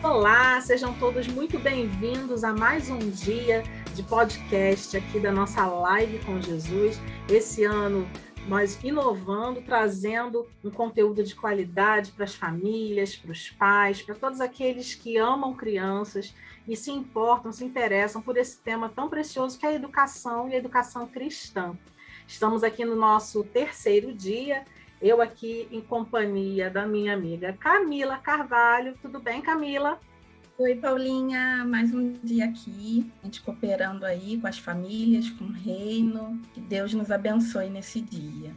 Olá, sejam todos muito bem-vindos a mais um dia de podcast aqui da nossa Live com Jesus. Esse ano nós inovando, trazendo um conteúdo de qualidade para as famílias, para os pais, para todos aqueles que amam crianças e se importam, se interessam por esse tema tão precioso que é a educação e a educação cristã. Estamos aqui no nosso terceiro dia, eu aqui em companhia da minha amiga Camila Carvalho. Tudo bem, Camila? Oi, Paulinha, mais um dia aqui, a gente cooperando aí com as famílias, com o reino. Que Deus nos abençoe nesse dia.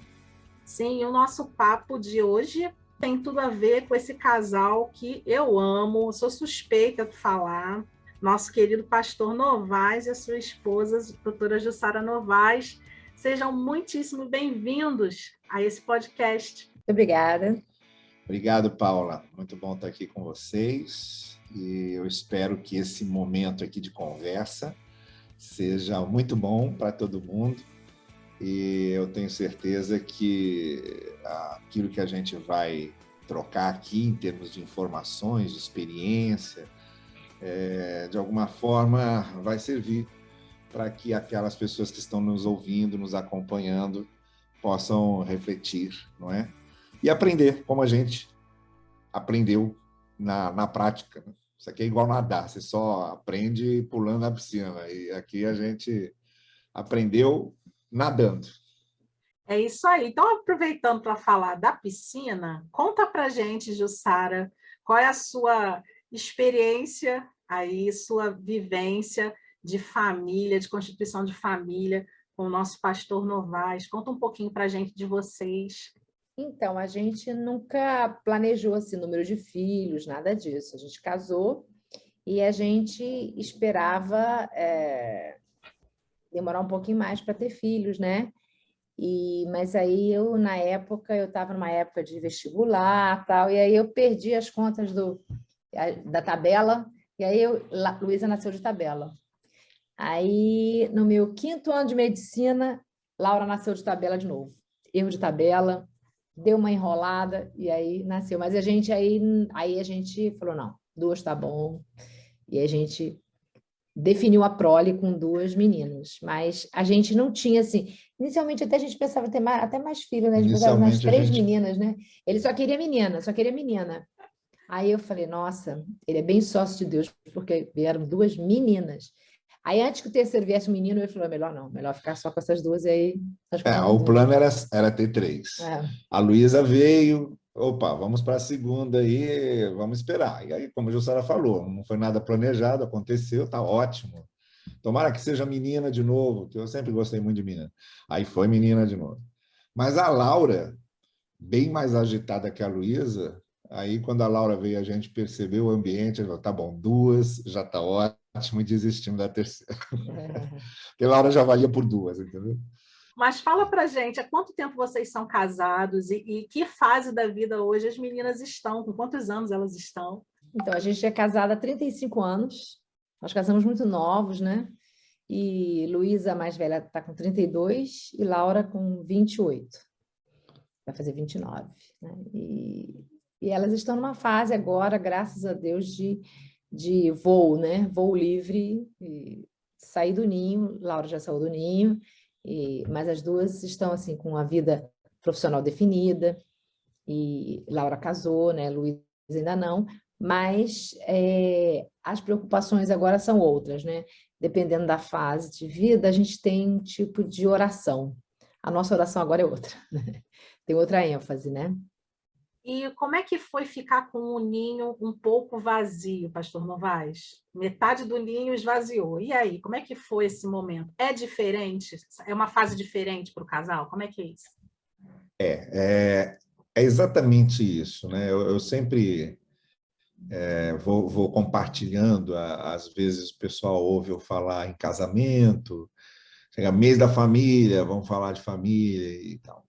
Sim, o nosso papo de hoje tem tudo a ver com esse casal que eu amo, sou suspeita de falar, nosso querido pastor Novaes e a sua esposa, a doutora Jussara Novaes. Sejam muitíssimo bem-vindos a esse podcast. Muito obrigada. Obrigado, Paula. Muito bom estar aqui com vocês. E eu espero que esse momento aqui de conversa seja muito bom para todo mundo. E eu tenho certeza que aquilo que a gente vai trocar aqui em termos de informações, de experiência, de alguma forma vai servir para que aquelas pessoas que estão nos ouvindo, nos acompanhando, possam refletir, não é? E aprender, como a gente aprendeu na prática. Isso aqui é igual nadar, você só aprende pulando na piscina. E aqui a gente aprendeu nadando. É isso aí. Então, aproveitando para falar da piscina, conta para a gente, Jussara, qual é a sua experiência aí, sua vivência de família, de constituição de família com o nosso pastor Novaes. Conta um pouquinho para a gente de vocês. Então, a gente nunca planejou assim, número de filhos, nada disso. A gente casou e a gente esperava demorar um pouquinho mais para ter filhos, né? Mas aí na época, eu estava numa época de vestibular, tal, e aí eu perdi as contas da tabela, e aí Luísa nasceu de tabela. Aí, no meu 5º ano de medicina, Laura nasceu de tabela de novo. Erro de tabela, deu uma enrolada, e aí nasceu. Mas aí a gente falou, não, 2 tá bom. E a gente definiu a prole com 2 meninas. Mas a gente não tinha, assim... Inicialmente, até a gente pensava ter até mais filho, né? A gente pensava umas 3 meninas, né? Ele só queria menina. Aí eu falei, nossa, ele é bem sócio de Deus, porque vieram 2 meninas. Aí, antes que o terceiro viesse um menino, ele falou, melhor não, melhor ficar só com essas 2 aí. O plano era ter 3. A Luísa veio, opa, vamos para a segunda aí, vamos esperar. E aí, como a Jussara falou, não foi nada planejado, aconteceu, tá ótimo. Tomara que seja menina de novo, que eu sempre gostei muito de menina. Aí foi menina de novo. Mas a Laura, bem mais agitada que a Luísa, aí quando a Laura veio, a gente percebeu o ambiente, falou, tá bom, 2, já tá ótimo, e desistimos da terceira. Porque a Laura já valia por 2, entendeu? Mas fala pra gente, há quanto tempo vocês são casados e que fase da vida hoje as meninas estão? Com quantos anos elas estão? Então, a gente é casada há 35 anos. Nós casamos muito novos, né? E Luísa, a mais velha, está com 32 e Laura com 28. Vai fazer 29, né? E elas estão numa fase agora, graças a Deus, de voo, né? Voo livre, sair do ninho. Laura já saiu do ninho, mas as 2 estão assim com a vida profissional definida. E Laura casou, né? Luísa ainda não. Mas as preocupações agora são outras, né? Dependendo da fase de vida, a gente tem um tipo de oração. A nossa oração agora é outra, né? Tem outra ênfase, né? E como é que foi ficar com o ninho um pouco vazio, pastor Novaes? Metade do ninho esvaziou. E aí, como é que foi esse momento? É diferente? É uma fase diferente para o casal? Como é que é isso? É exatamente isso, né? Eu sempre vou compartilhando, às vezes o pessoal ouve eu falar em casamento, chega mês da família, vamos falar de família e tal.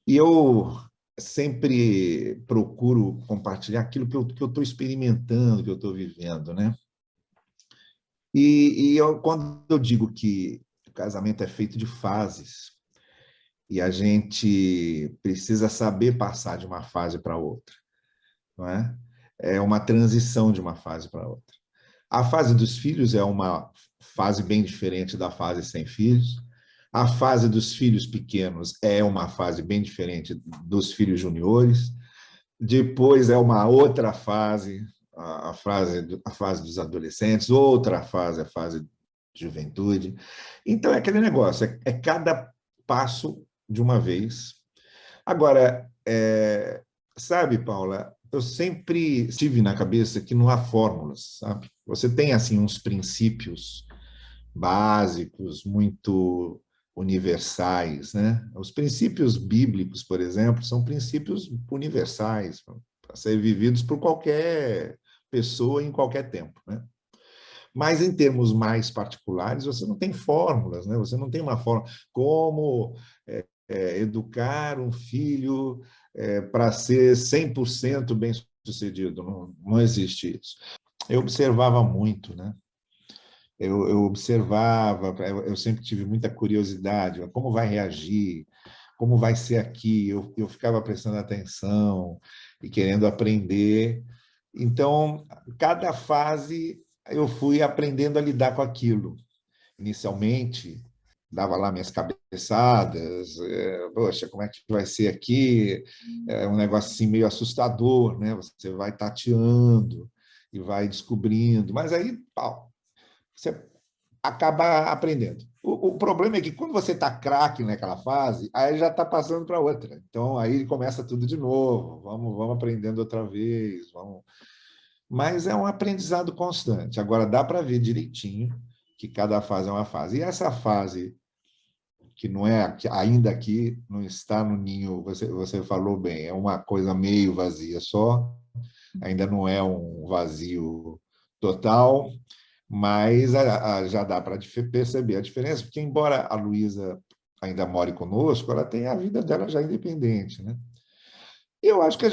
E eu sempre procuro compartilhar aquilo que eu estou experimentando, que eu estou vivendo, né? Quando eu digo que o casamento é feito de fases, e a gente precisa saber passar de uma fase para outra, não é? é uma transição de uma fase para outra. A fase dos filhos é uma fase bem diferente da fase sem filhos. A fase dos filhos pequenos é uma fase bem diferente dos filhos juniores. Depois é uma outra fase, a fase dos adolescentes, outra fase, a fase de juventude. Então, é aquele negócio, é cada passo de uma vez. Agora, sabe, Paula, eu sempre tive na cabeça que não há fórmulas, sabe? Você tem, assim, uns princípios básicos, muito universais, né? Os princípios bíblicos, por exemplo, são princípios universais para serem vividos por qualquer pessoa em qualquer tempo, né? Mas em termos mais particulares, você não tem fórmulas, né? Você não tem uma fórmula como educar um filho para ser 100% bem-sucedido. Não existe isso. Eu observava muito, né? Eu observava, eu sempre tive muita curiosidade, como vai reagir, como vai ser aqui, eu ficava prestando atenção e querendo aprender. Então, cada fase eu fui aprendendo a lidar com aquilo. Inicialmente, dava lá minhas cabeçadas, poxa, como é que vai ser aqui? É um negócio assim meio assustador, né? Você vai tateando e vai descobrindo, mas aí, pau, você acaba aprendendo. O problema é que quando você está craque naquela fase, aí já está passando para outra. Então, aí começa tudo de novo. Vamos aprendendo outra vez. Mas é um aprendizado constante. Agora, dá para ver direitinho que cada fase é uma fase. E essa fase, que não é ainda aqui, não está no ninho, você falou bem, é uma coisa meio vazia só, ainda não é um vazio total, mas já dá para perceber a diferença, porque embora a Luísa ainda more conosco, ela tem a vida dela já independente, né? Eu acho que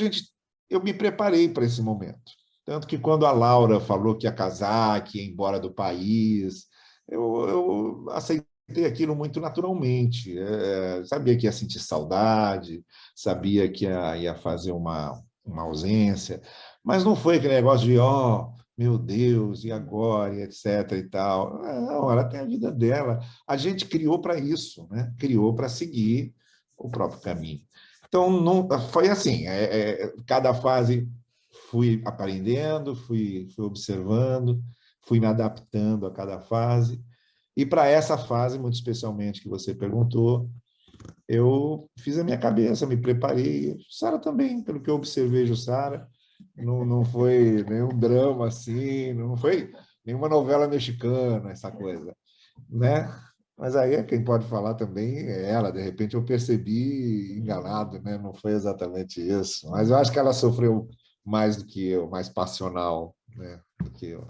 eu me preparei para esse momento. Tanto que quando a Laura falou que ia casar, que ia embora do país, eu aceitei aquilo muito naturalmente. Sabia que ia sentir saudade, sabia que ia fazer uma ausência, mas não foi aquele negócio de, meu Deus, e agora, e etc. e tal. Não, ela tem a vida dela. A gente criou para isso, né? Criou para seguir o próprio caminho. Então, não, foi assim, cada fase fui aprendendo, fui observando, fui me adaptando a cada fase. E para essa fase, muito especialmente, que você perguntou, eu fiz a minha cabeça, me preparei. Sara também, pelo que eu observei, Jussara, não foi nenhum drama assim, não foi nenhuma novela mexicana, essa coisa, né? Mas aí quem pode falar também é ela. De repente eu percebi enganado, né? Não foi exatamente isso. Mas eu acho que ela sofreu mais do que eu, mais passional, né, do que eu.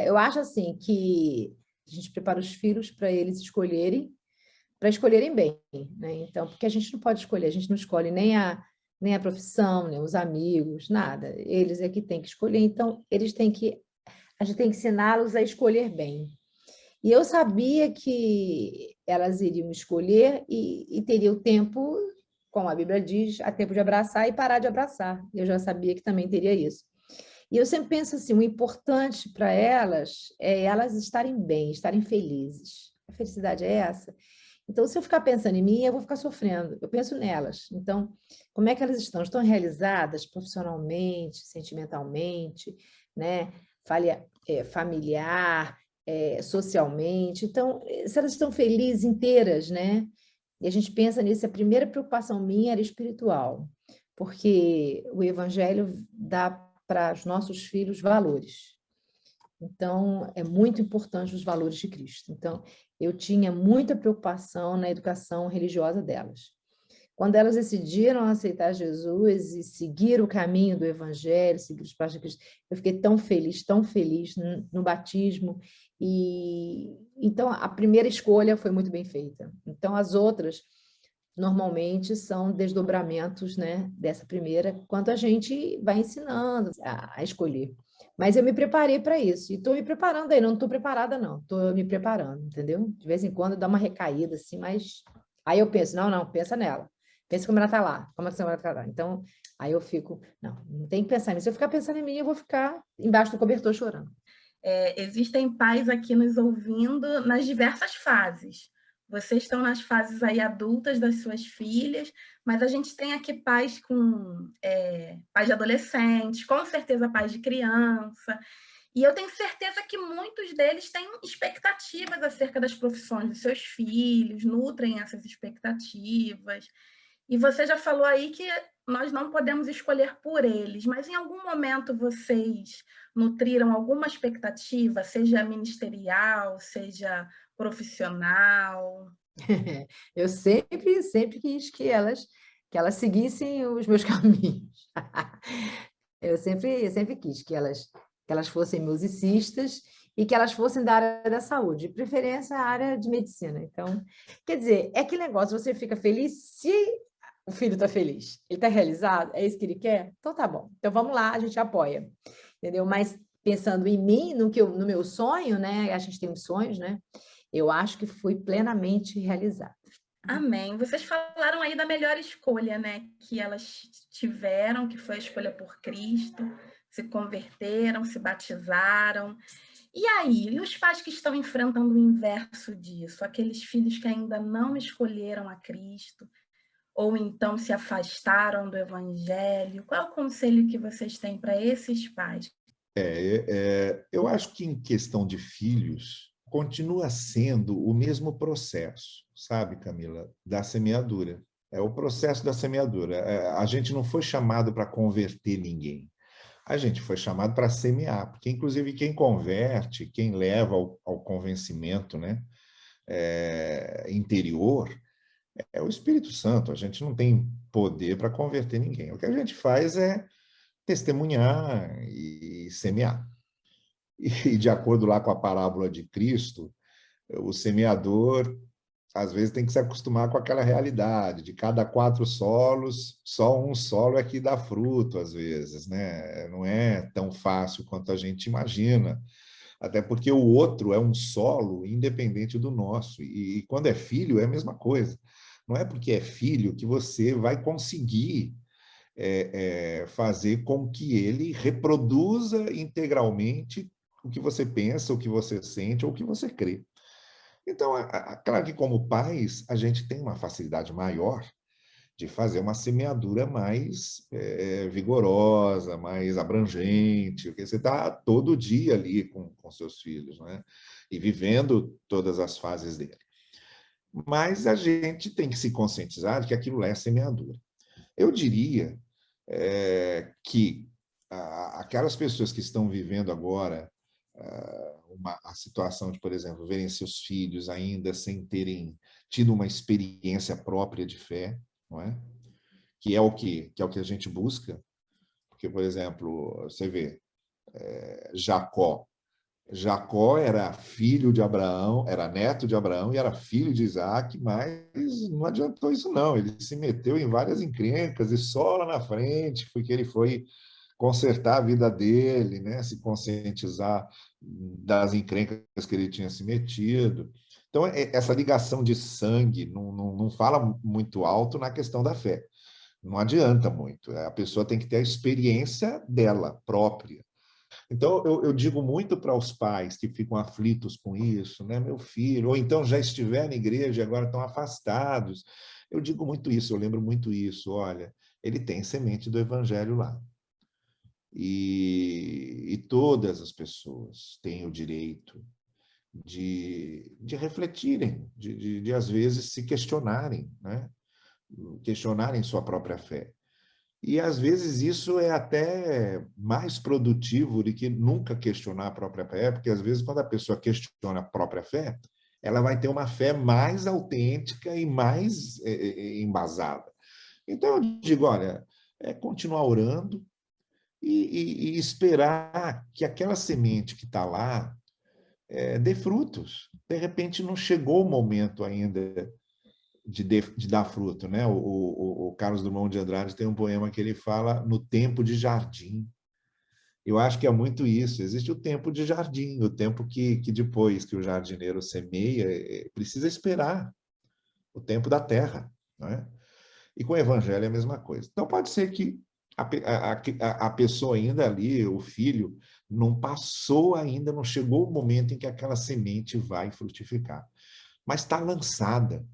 Eu acho assim que a gente prepara os filhos para eles escolherem bem, né? Então, porque a gente não pode escolher, a gente não escolhe nem a profissão, nem os amigos, nada. Eles é que têm que escolher, então a gente tem que ensiná-los a escolher bem. E eu sabia que elas iriam escolher e teria o tempo, como a Bíblia diz, há tempo de abraçar e parar de abraçar. Eu já sabia que também teria isso. E eu sempre penso assim, o importante para elas é elas estarem bem, estarem felizes. A felicidade é essa. Então, se eu ficar pensando em mim, eu vou ficar sofrendo. Eu penso nelas. Então, como é que elas estão? Estão realizadas profissionalmente, sentimentalmente, né? Familiar, socialmente. Então, se elas estão felizes, inteiras, né? E a gente pensa nisso, a primeira preocupação minha era espiritual, porque o Evangelho dá para os nossos filhos valores. Então, é muito importante os valores de Cristo. Então, eu tinha muita preocupação na educação religiosa delas. Quando elas decidiram aceitar Jesus e seguir o caminho do Evangelho, seguir os passos de Cristo, eu fiquei tão feliz no batismo. E então, a primeira escolha foi muito bem feita. Então, as outras, normalmente, são desdobramentos, né, dessa primeira, quando a gente vai ensinando a escolher. Mas eu me preparei para isso. E estou me preparando aí. Não estou preparada, não. Estou me preparando, entendeu? De vez em quando dá uma recaída, assim, mas... Aí eu penso, não, pensa nela. Pensa como ela está lá, como ela está lá. Então, aí eu fico, não tem que pensar em mim. Se eu ficar pensando em mim, eu vou ficar embaixo do cobertor chorando. Existem pais aqui nos ouvindo nas diversas fases. Vocês estão nas fases aí adultas das suas filhas, mas a gente tem aqui pais pais de adolescentes, com certeza pais de criança, e eu tenho certeza que muitos deles têm expectativas acerca das profissões dos seus filhos, nutrem essas expectativas. E você já falou aí que nós não podemos escolher por eles, mas em algum momento vocês nutriram alguma expectativa, seja ministerial, seja profissional? Eu sempre quis que elas seguissem os meus caminhos. Eu sempre quis que elas fossem musicistas e que elas fossem da área da saúde, de preferência a área de medicina. Então, quer dizer, é aquele negócio, você fica feliz se o filho está feliz, ele está realizado, é isso que ele quer? Então tá bom, então vamos lá, a gente apoia, entendeu? Mas pensando em mim, no meu sonho, né? A gente tem uns sonhos, né? Eu acho que fui plenamente realizada. Amém. Vocês falaram aí da melhor escolha, né? Que elas tiveram, que foi a escolha por Cristo, se converteram, se batizaram. E aí, e os pais que estão enfrentando o inverso disso? Aqueles filhos que ainda não escolheram a Cristo, ou então se afastaram do Evangelho? Qual é o conselho que vocês têm para esses pais? Eu acho que em questão de filhos, continua sendo o mesmo processo, sabe, Camila, da semeadura. É o processo da semeadura. A gente não foi chamado para converter ninguém. A gente foi chamado para semear, porque, inclusive, quem converte, quem leva ao convencimento, né, interior, é o Espírito Santo. A gente não tem poder para converter ninguém. O que a gente faz é testemunhar e semear. E, de acordo lá com a parábola de Cristo, o semeador, às vezes, tem que se acostumar com aquela realidade de cada 4 solos, só um solo é que dá fruto, às vezes, né? Não é tão fácil quanto a gente imagina, até porque o outro é um solo independente do nosso. E quando é filho, é a mesma coisa. Não é porque é filho que você vai conseguir fazer com que ele reproduza integralmente o que você pensa, o que você sente ou o que você crê. Então, claro que como pais, a gente tem uma facilidade maior de fazer uma semeadura mais vigorosa, mais abrangente, porque você está todo dia ali com seus filhos, né? E vivendo todas as fases dele. Mas a gente tem que se conscientizar de que aquilo é semeadura. Eu diria que aquelas pessoas que estão vivendo agora a situação de, por exemplo, verem seus filhos ainda sem terem tido uma experiência própria de fé, não é? Que é o que a gente busca, porque, por exemplo, você vê Jacó era filho de Abraão, era neto de Abraão e era filho de Isaac, mas não adiantou isso não, ele se meteu em várias encrencas e só lá na frente foi que ele foi consertar a vida dele, né? Se conscientizar das encrencas que ele tinha se metido. Então, essa ligação de sangue não fala muito alto na questão da fé. Não adianta muito. A pessoa tem que ter a experiência dela própria. Então, eu digo muito para os pais que ficam aflitos com isso, né? Meu filho, ou então já estiveram na igreja e agora estão afastados. Eu digo muito isso, eu lembro muito isso. Olha, ele tem semente do evangelho lá. E todas as pessoas têm o direito de refletirem, de às vezes se questionarem, né? Questionarem sua própria fé. E às vezes isso é até mais produtivo do que nunca questionar a própria fé, porque às vezes quando a pessoa questiona a própria fé, ela vai ter uma fé mais autêntica e mais embasada. Então eu digo, olha, continuar orando, e esperar que aquela semente que está lá dê frutos. De repente, não chegou o momento ainda de dar fruto, né? O Carlos Drummond de Andrade tem um poema que ele fala no tempo de jardim. Eu acho que é muito isso. Existe o tempo de jardim, o tempo que depois que o jardineiro semeia, precisa esperar o tempo da terra, não é? E com o evangelho é a mesma coisa. Então, pode ser que a pessoa ainda ali, o filho, não passou ainda, não chegou o momento em que aquela semente vai frutificar. Mas está lançada.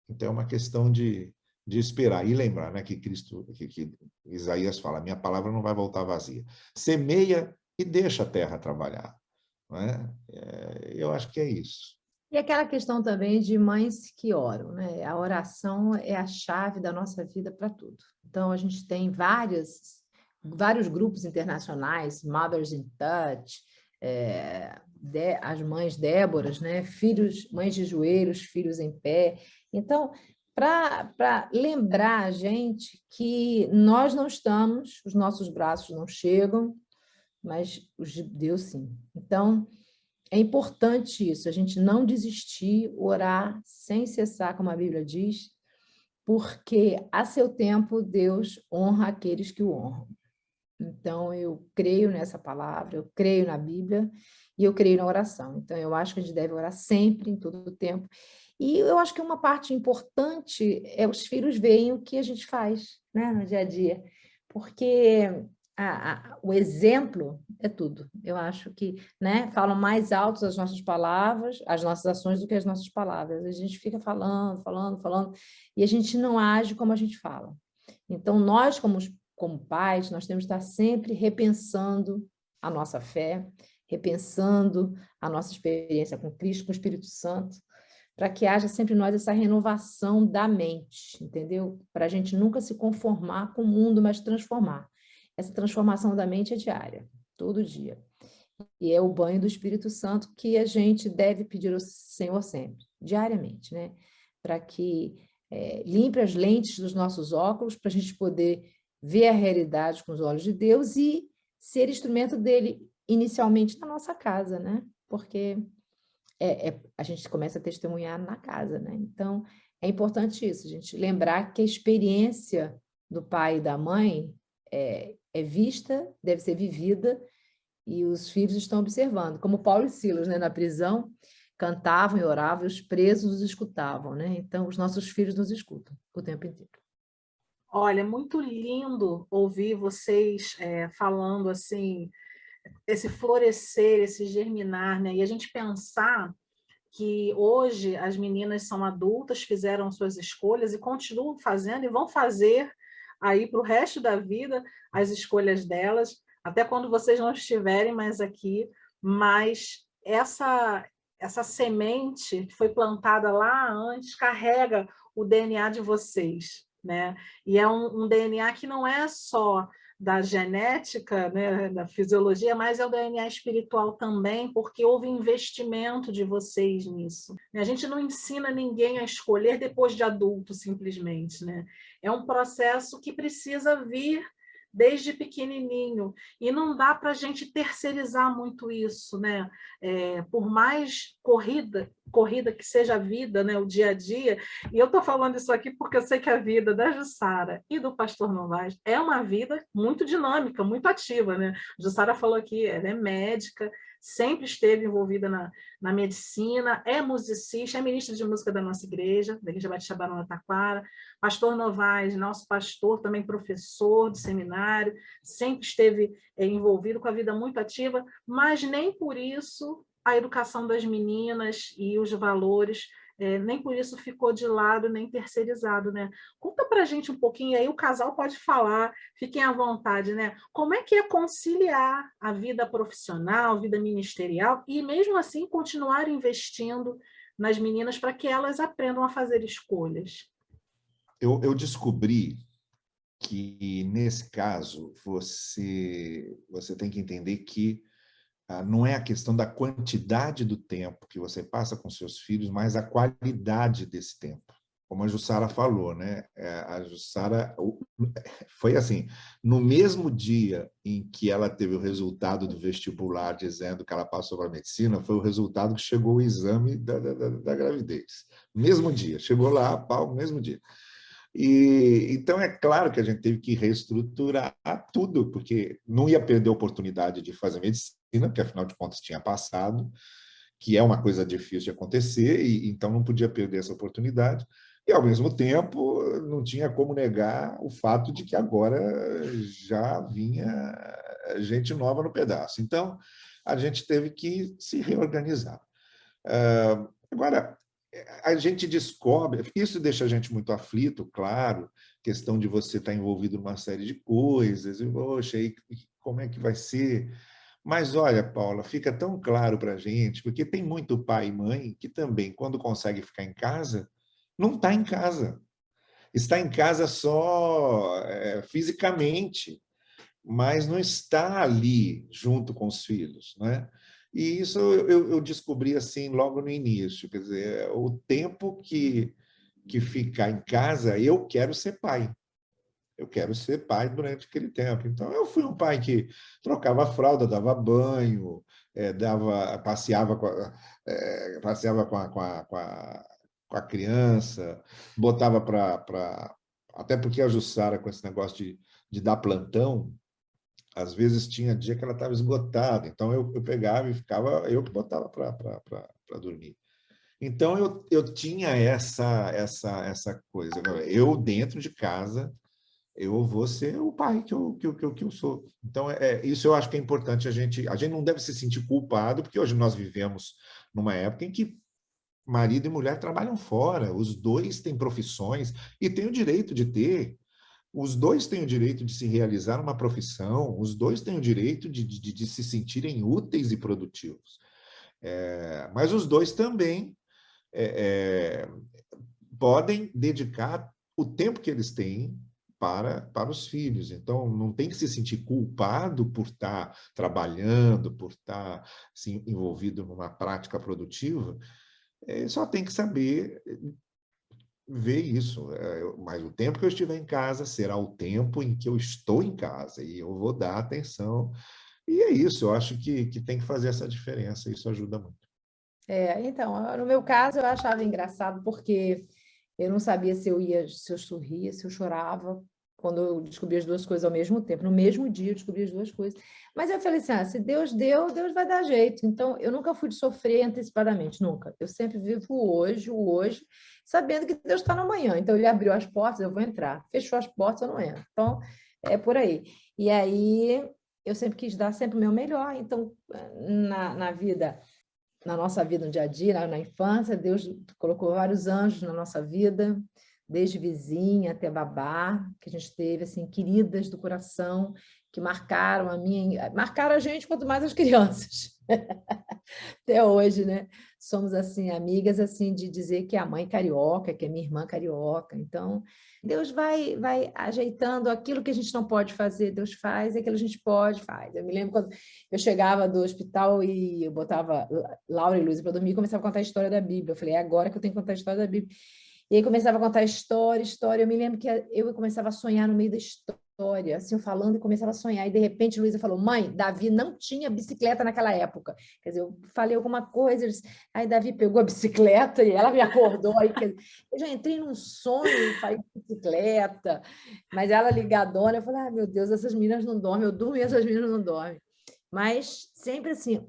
Então, é uma questão de esperar. E lembrar, né, que Isaías fala, minha palavra não vai voltar vazia. Semeia e deixa a terra trabalhar. Não é? Eu acho que é isso. E aquela questão também de mães que oram, né? A oração é a chave da nossa vida para tudo. Então, a gente tem vários grupos internacionais, Mothers in Touch, as mães Déboras, né? Mães de joelhos, filhos em pé. Então, para lembrar a gente que nós não estamos, os nossos braços não chegam, mas os de Deus sim. Então, é importante isso, a gente não desistir, orar sem cessar, como a Bíblia diz, porque a seu tempo Deus honra aqueles que o honram. Então, eu creio nessa palavra, eu creio na Bíblia e eu creio na oração. Então, eu acho que a gente deve orar sempre, em todo o tempo. E eu acho que uma parte importante é os filhos verem o que a gente faz, né, no dia a dia, porque o exemplo é tudo. Eu acho que, né, falam mais alto as nossas palavras, as nossas ações do que as nossas palavras. A gente fica falando, e a gente não age como a gente fala. Então, nós, como pais, nós temos que estar sempre repensando a nossa fé, repensando a nossa experiência com Cristo, com o Espírito Santo, para que haja sempre em nós essa renovação da mente, entendeu? Para a gente nunca se conformar com o mundo, mas transformar. Essa transformação da mente é diária, todo dia. E é o banho do Espírito Santo que a gente deve pedir ao Senhor sempre, diariamente, né? Para que limpe as lentes dos nossos óculos, para a gente poder ver a realidade com os olhos de Deus e ser instrumento dele inicialmente na nossa casa, né? Porque a gente começa a testemunhar na casa, né? Então, é importante isso, a gente lembrar que a experiência do pai e da mãe é vista, deve ser vivida, e os filhos estão observando. Como Paulo e Silas, né, na prisão, cantavam e oravam, e os presos os escutavam, né? Então, os nossos filhos nos escutam o tempo inteiro. Olha, muito lindo ouvir vocês falando assim, esse florescer, esse germinar, né? E a gente pensar que hoje as meninas são adultas, fizeram suas escolhas e continuam fazendo e vão fazer aí para o resto da vida as escolhas delas, até quando vocês não estiverem mais aqui, mas essa semente que foi plantada lá antes carrega o DNA de vocês, né? E é um DNA que não é só da genética, né, da fisiologia, mas é o DNA espiritual também, porque houve investimento de vocês nisso. A gente não ensina ninguém a escolher depois de adulto, simplesmente, né? É um processo que precisa vir desde pequenininho, e não dá para a gente terceirizar muito isso, né? Por mais corrida que seja a vida, né? O dia a dia, e eu estou falando isso aqui porque eu sei que a vida da Jussara e do pastor Novaes é uma vida muito dinâmica, muito ativa, né? A Jussara falou aqui, ela é médica, sempre esteve envolvida na medicina, é musicista, é ministra de música da nossa igreja, da Igreja Batista Barão da Taquara. Pastor Novaes, nosso pastor, também professor de seminário, sempre esteve envolvido com a vida muito ativa, mas nem por isso a educação das meninas e os valores, nem por isso ficou de lado, nem terceirizado, né? Conta para a gente um pouquinho, aí o casal pode falar, fiquem à vontade, né? Como é que é conciliar a vida profissional, a vida ministerial, e mesmo assim continuar investindo nas meninas para que elas aprendam a fazer escolhas? Eu descobri que, nesse caso, você tem que entender que não é a questão da quantidade do tempo que você passa com seus filhos, mas a qualidade desse tempo. Como a Jussara falou, né? A Jussara foi assim, no mesmo dia em que ela teve o resultado do vestibular dizendo que ela passou para a medicina, foi o resultado que chegou o exame da gravidez. Mesmo dia, chegou lá, pau, mesmo dia. E então é claro que a gente teve que reestruturar tudo, porque não ia perder a oportunidade de fazer medicina, porque afinal de contas tinha passado, que é uma coisa difícil de acontecer, e então não podia perder essa oportunidade. E, ao mesmo tempo, não tinha como negar o fato de que agora já vinha gente nova no pedaço. Então, a gente teve que se reorganizar. Agora, a gente descobre, isso deixa a gente muito aflito, claro, questão de você estar envolvido numa série de coisas, e, poxa, e como é que vai ser? Mas olha, Paula, fica tão claro para a gente, porque tem muito pai e mãe que também, quando consegue ficar em casa, não está em casa. Está em casa só fisicamente, mas não está ali junto com os filhos, né? E isso eu descobri assim logo no início, quer dizer, o tempo que ficar em casa, eu quero ser pai. Eu quero ser pai durante aquele tempo. Então, eu fui um pai que trocava a fralda, dava banho, passeava com a criança, botava para... Até porque a Jussara, com esse negócio de dar plantão, às vezes tinha dia que ela estava esgotada. Então, eu pegava e ficava, eu que botava para dormir. Então, eu tinha essa coisa. Eu, dentro de casa, eu vou ser o pai que eu sou. Então, isso eu acho que é importante. A gente não deve se sentir culpado, porque hoje nós vivemos numa época em que marido e mulher trabalham fora, os dois têm profissões e têm o direito de ter, os dois têm o direito de se realizar uma profissão, os dois têm o direito de se sentirem úteis e produtivos. Mas os dois também podem dedicar o tempo que eles têm para os filhos. Então, não tem que se sentir culpado por estar trabalhando, por estar assim, envolvido numa prática produtiva. Só tem que saber ver isso. Mas o tempo que eu estiver em casa será o tempo em que eu estou em casa e eu vou dar atenção. E é isso, eu acho que tem que fazer essa diferença, isso ajuda muito. Então, no meu caso, eu achava engraçado porque eu não sabia se eu sorria, se eu chorava, quando eu descobri as duas coisas ao mesmo tempo. No mesmo dia, eu descobri as duas coisas. Mas eu falei assim, se Deus deu, Deus vai dar jeito. Então, eu nunca fui de sofrer antecipadamente, nunca. Eu sempre vivo o hoje, sabendo que Deus está no amanhã. Então, ele abriu as portas, eu vou entrar. Fechou as portas, eu não entro. Então, é por aí. E aí, eu sempre quis dar sempre o meu melhor. Então, na vida... Na nossa vida, no dia a dia, na infância, Deus colocou vários anjos na nossa vida, desde vizinha até babá, que a gente teve, assim, queridas do coração, que marcaram a gente, quanto mais as crianças. Até hoje, né? Somos, assim, amigas, assim, de dizer que é a mãe carioca, que é minha irmã carioca. Então, Deus vai ajeitando aquilo que a gente não pode fazer, Deus faz, e aquilo que a gente pode, faz. Eu me lembro quando eu chegava do hospital e eu botava Laura e Luísa para dormir e começava a contar a história da Bíblia. Eu falei, é agora que eu tenho que contar a história da Bíblia. E aí começava a contar história. Eu me lembro que eu começava a sonhar no meio da história, assim, eu falando e começava a sonhar. E, de repente, Luísa falou, mãe, Davi não tinha bicicleta naquela época. Quer dizer, eu falei alguma coisa, aí Davi pegou a bicicleta e ela me acordou. Aí, eu já entrei num sonho e falei bicicleta, mas ela ligadona, eu falei, meu Deus, essas meninas não dormem, eu durmo e essas meninas não dormem. Mas sempre assim...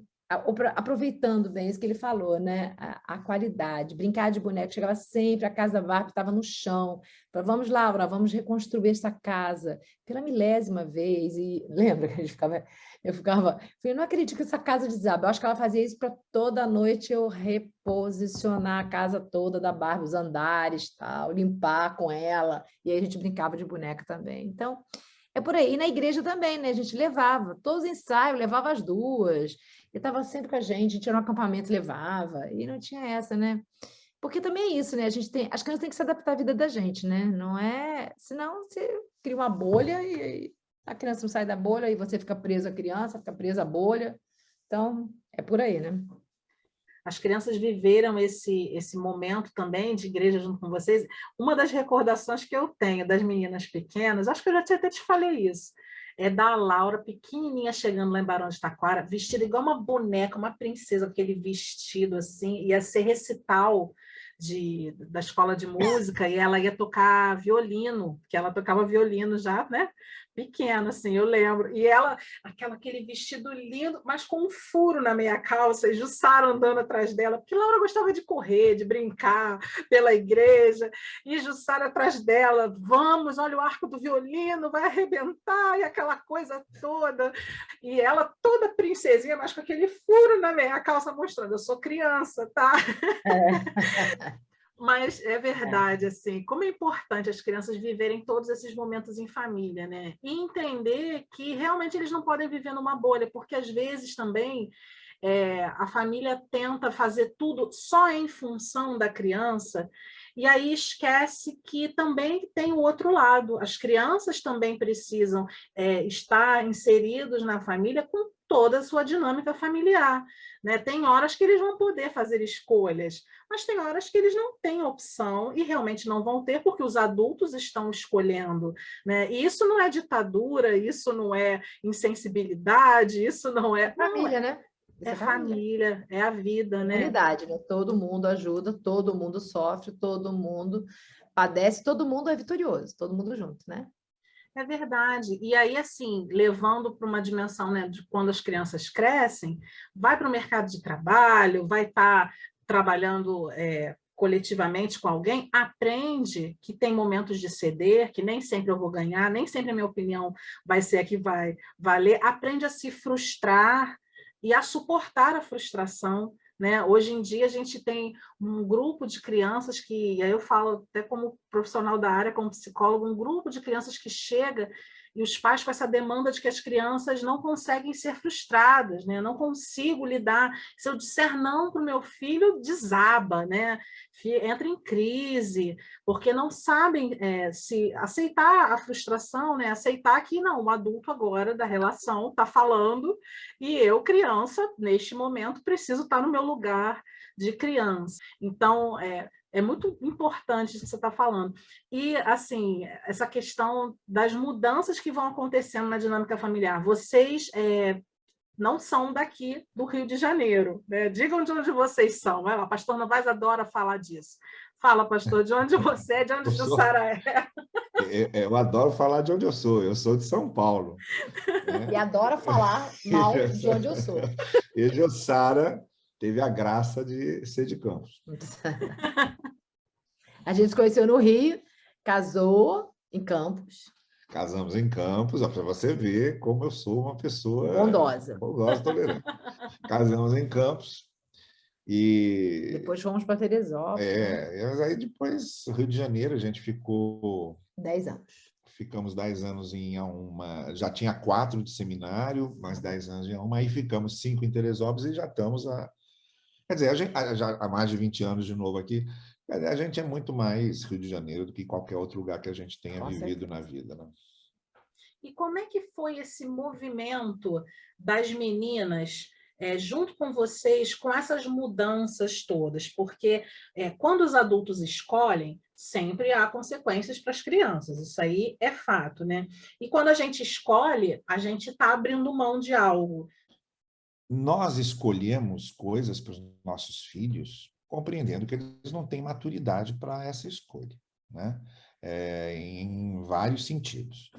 aproveitando bem isso que ele falou, né? A qualidade, brincar de boneco, chegava sempre, a casa da Barbie estava no chão, falava, vamos, Laura, vamos reconstruir essa casa, pela milésima vez, e lembra que eu falei, não acredito que essa casa desaba, eu acho que ela fazia isso para toda noite eu reposicionar a casa toda da Barbie, os andares, tal, limpar com ela, e aí a gente brincava de boneca também, então... É por aí. E na igreja também, né? A gente levava, todos os ensaios, levava as duas. Ele estava sempre com a gente no acampamento, levava. E não tinha essa, né? Porque também é isso, né? As crianças têm que se adaptar à vida da gente, né? Não é... Senão você cria uma bolha e a criança não sai da bolha e você fica preso à criança, fica presa à bolha. Então, é por aí, né? As crianças viveram esse momento também de igreja junto com vocês. Uma das recordações que eu tenho das meninas pequenas, acho que eu já até te falei isso, é da Laura, pequenininha, chegando lá em Barão de Taquara, vestida igual uma boneca, uma princesa, aquele vestido assim, ia ser recital da escola de música, e ela ia tocar violino, que ela tocava violino já, né? pequena, assim, eu lembro. E ela, aquele vestido lindo, mas com um furo na meia calça, e Jussara andando atrás dela, porque Laura gostava de correr, de brincar pela igreja, e Jussara atrás dela, vamos, olha o arco do violino, vai arrebentar, e aquela coisa toda. E ela toda princesinha, mas com aquele furo na meia calça, mostrando, eu sou criança, tá? É. Mas é verdade, assim, como é importante as crianças viverem todos esses momentos em família, né? E entender que realmente eles não podem viver numa bolha, porque às vezes também a família tenta fazer tudo só em função da criança, e aí esquece que também tem o outro lado. As crianças também precisam estar inseridos na família com toda a sua dinâmica familiar, né? Tem horas que eles vão poder fazer escolhas, mas tem horas que eles não têm opção e realmente não vão ter porque os adultos estão escolhendo, né? E isso não é ditadura, isso não é insensibilidade, isso não é... Família, né? É família, é a vida, né? Comunidade, né? Todo mundo ajuda, todo mundo sofre, todo mundo padece, todo mundo é vitorioso, todo mundo junto, né? É verdade. E aí, assim, levando para uma dimensão, né, de quando as crianças crescem, vai para o mercado de trabalho, vai estar trabalhando coletivamente com alguém, aprende que tem momentos de ceder, que nem sempre eu vou ganhar, nem sempre a minha opinião vai ser a que vai valer, aprende a se frustrar e a suportar a frustração, né? Hoje em dia a gente tem um grupo de crianças que, aí eu falo até como profissional da área, como psicólogo, um grupo de crianças que chega e os pais com essa demanda de que as crianças não conseguem ser frustradas, né? Eu não consigo lidar, se eu disser não para o meu filho, desaba, né? Entra em crise, porque não sabem se aceitar a frustração, né? Aceitar que não, o adulto agora da relação está falando e eu, criança, neste momento, preciso estar no meu lugar de criança. Então, é muito importante isso que você está falando. E, assim, essa questão das mudanças que vão acontecendo na dinâmica familiar. Vocês não são daqui do Rio de Janeiro, né? Digam de onde vocês são. Vai lá, pastor Novaes adora falar disso. Fala, pastor, de onde você é, de onde Jussara é. Eu adoro falar de onde eu sou de São Paulo. Né? E adora falar mal de onde eu sou. E Jussara teve a graça de ser de Campos. A gente se conheceu no Rio, casou em Campos. Casamos em Campos, para você ver como eu sou uma pessoa bondosa, tolerante. Casamos em Campos e... Depois fomos para Teresópolis. Mas aí depois, Rio de Janeiro, a gente ficou... 10 anos. Ficamos 10 anos em Inhaúma, já tinha 4 de seminário, mais 10 anos em Inhaúma, aí ficamos 5 em Teresópolis e já estamos Quer dizer, já há mais de 20 anos de novo aqui, a gente é muito mais Rio de Janeiro do que qualquer outro lugar que a gente tenha vivido na vida, né? E como é que foi esse movimento das meninas junto com vocês, com essas mudanças todas? Porque quando os adultos escolhem, sempre há consequências para as crianças, isso aí é fato, né? E quando a gente escolhe, a gente está abrindo mão de algo. Nós escolhemos coisas para os nossos filhos, compreendendo que eles não têm maturidade para essa escolha, né? Em vários sentidos.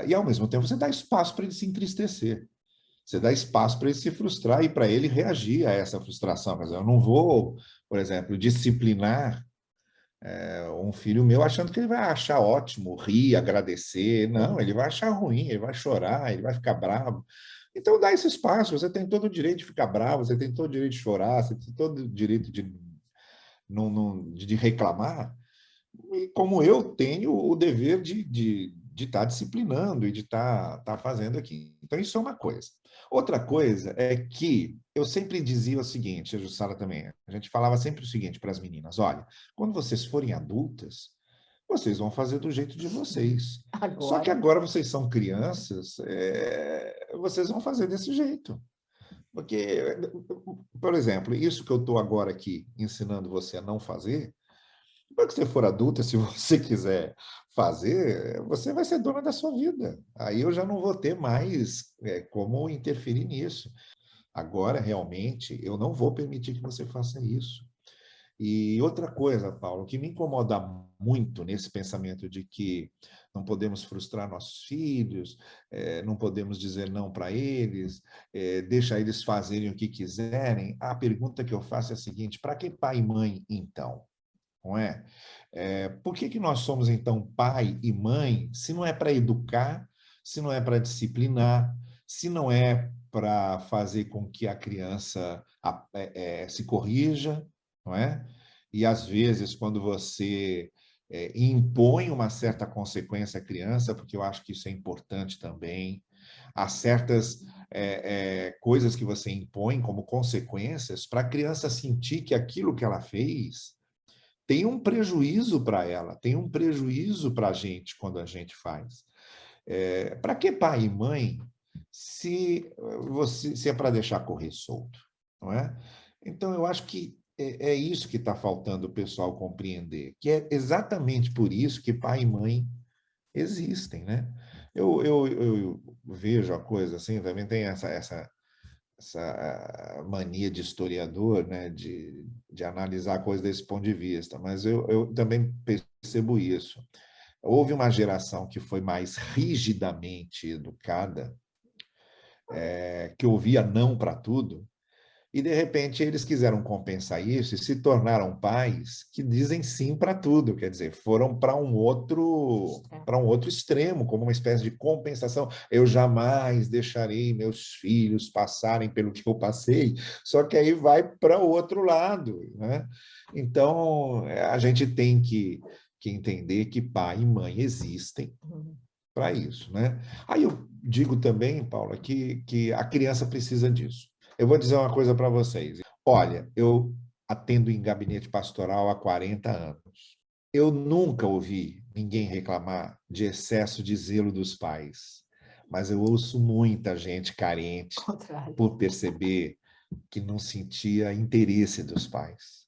E, ao mesmo tempo, você dá espaço para ele se entristecer. Você dá espaço para ele se frustrar e para ele reagir a essa frustração. Quer dizer, eu não vou, por exemplo, disciplinar um filho meu achando que ele vai achar ótimo, rir, agradecer. Não, ele vai achar ruim, ele vai chorar, ele vai ficar bravo. Então, dá esse espaço. Você tem todo o direito de ficar bravo, você tem todo o direito de chorar, você tem todo o direito de reclamar. E como eu tenho o dever de estar disciplinando e de estar fazendo aqui. Então, isso é uma coisa. Outra coisa é que eu sempre dizia o seguinte, a Jussara também, a gente falava sempre o seguinte para as meninas, olha, quando vocês forem adultas, vocês vão fazer do jeito de vocês. Agora. Só que agora vocês são crianças, vocês vão fazer desse jeito. Porque, por exemplo, isso que eu estou agora aqui ensinando você a não fazer, quando você for adulta, se você quiser fazer, você vai ser dona da sua vida. Aí eu já não vou ter mais como interferir nisso. Agora, realmente, eu não vou permitir que você faça isso. E outra coisa, Paulo, que me incomoda muito nesse pensamento de que não podemos frustrar nossos filhos, não podemos dizer não para eles, deixa eles fazerem o que quiserem. A pergunta que eu faço é a seguinte: para que pai e mãe, então? Não é? Por que nós somos, então, pai e mãe, se não é para educar, se não é para disciplinar, se não é para fazer com que a criança se corrija, não é? E, às vezes, quando você impõe uma certa consequência à criança, porque eu acho que isso é importante também, há certas coisas que você impõe como consequências para a criança sentir que aquilo que ela fez tem um prejuízo para ela, tem um prejuízo para a gente quando a gente faz. Para que pai e mãe se é para deixar correr solto, não é? Então, eu acho que é isso que está faltando o pessoal compreender, que é exatamente por isso que pai e mãe existem, né? Eu vejo a coisa assim, também tem essa mania de historiador, né, de analisar a coisa desse ponto de vista, mas eu também percebo isso. Houve uma geração que foi mais rigidamente educada, que ouvia não para tudo, e, de repente, eles quiseram compensar isso e se tornaram pais que dizem sim para tudo, quer dizer, foram para um outro extremo, como uma espécie de compensação. Eu jamais deixarei meus filhos passarem pelo que eu passei, só que aí vai para o outro lado, né? Então, a gente tem que entender que pai e mãe existem para isso, né? Aí eu digo também, Paula, que a criança precisa disso. Eu vou dizer uma coisa para vocês. Olha, eu atendo em gabinete pastoral há 40 anos. Eu nunca ouvi ninguém reclamar de excesso de zelo dos pais, mas eu ouço muita gente carente por perceber que não sentia interesse dos pais.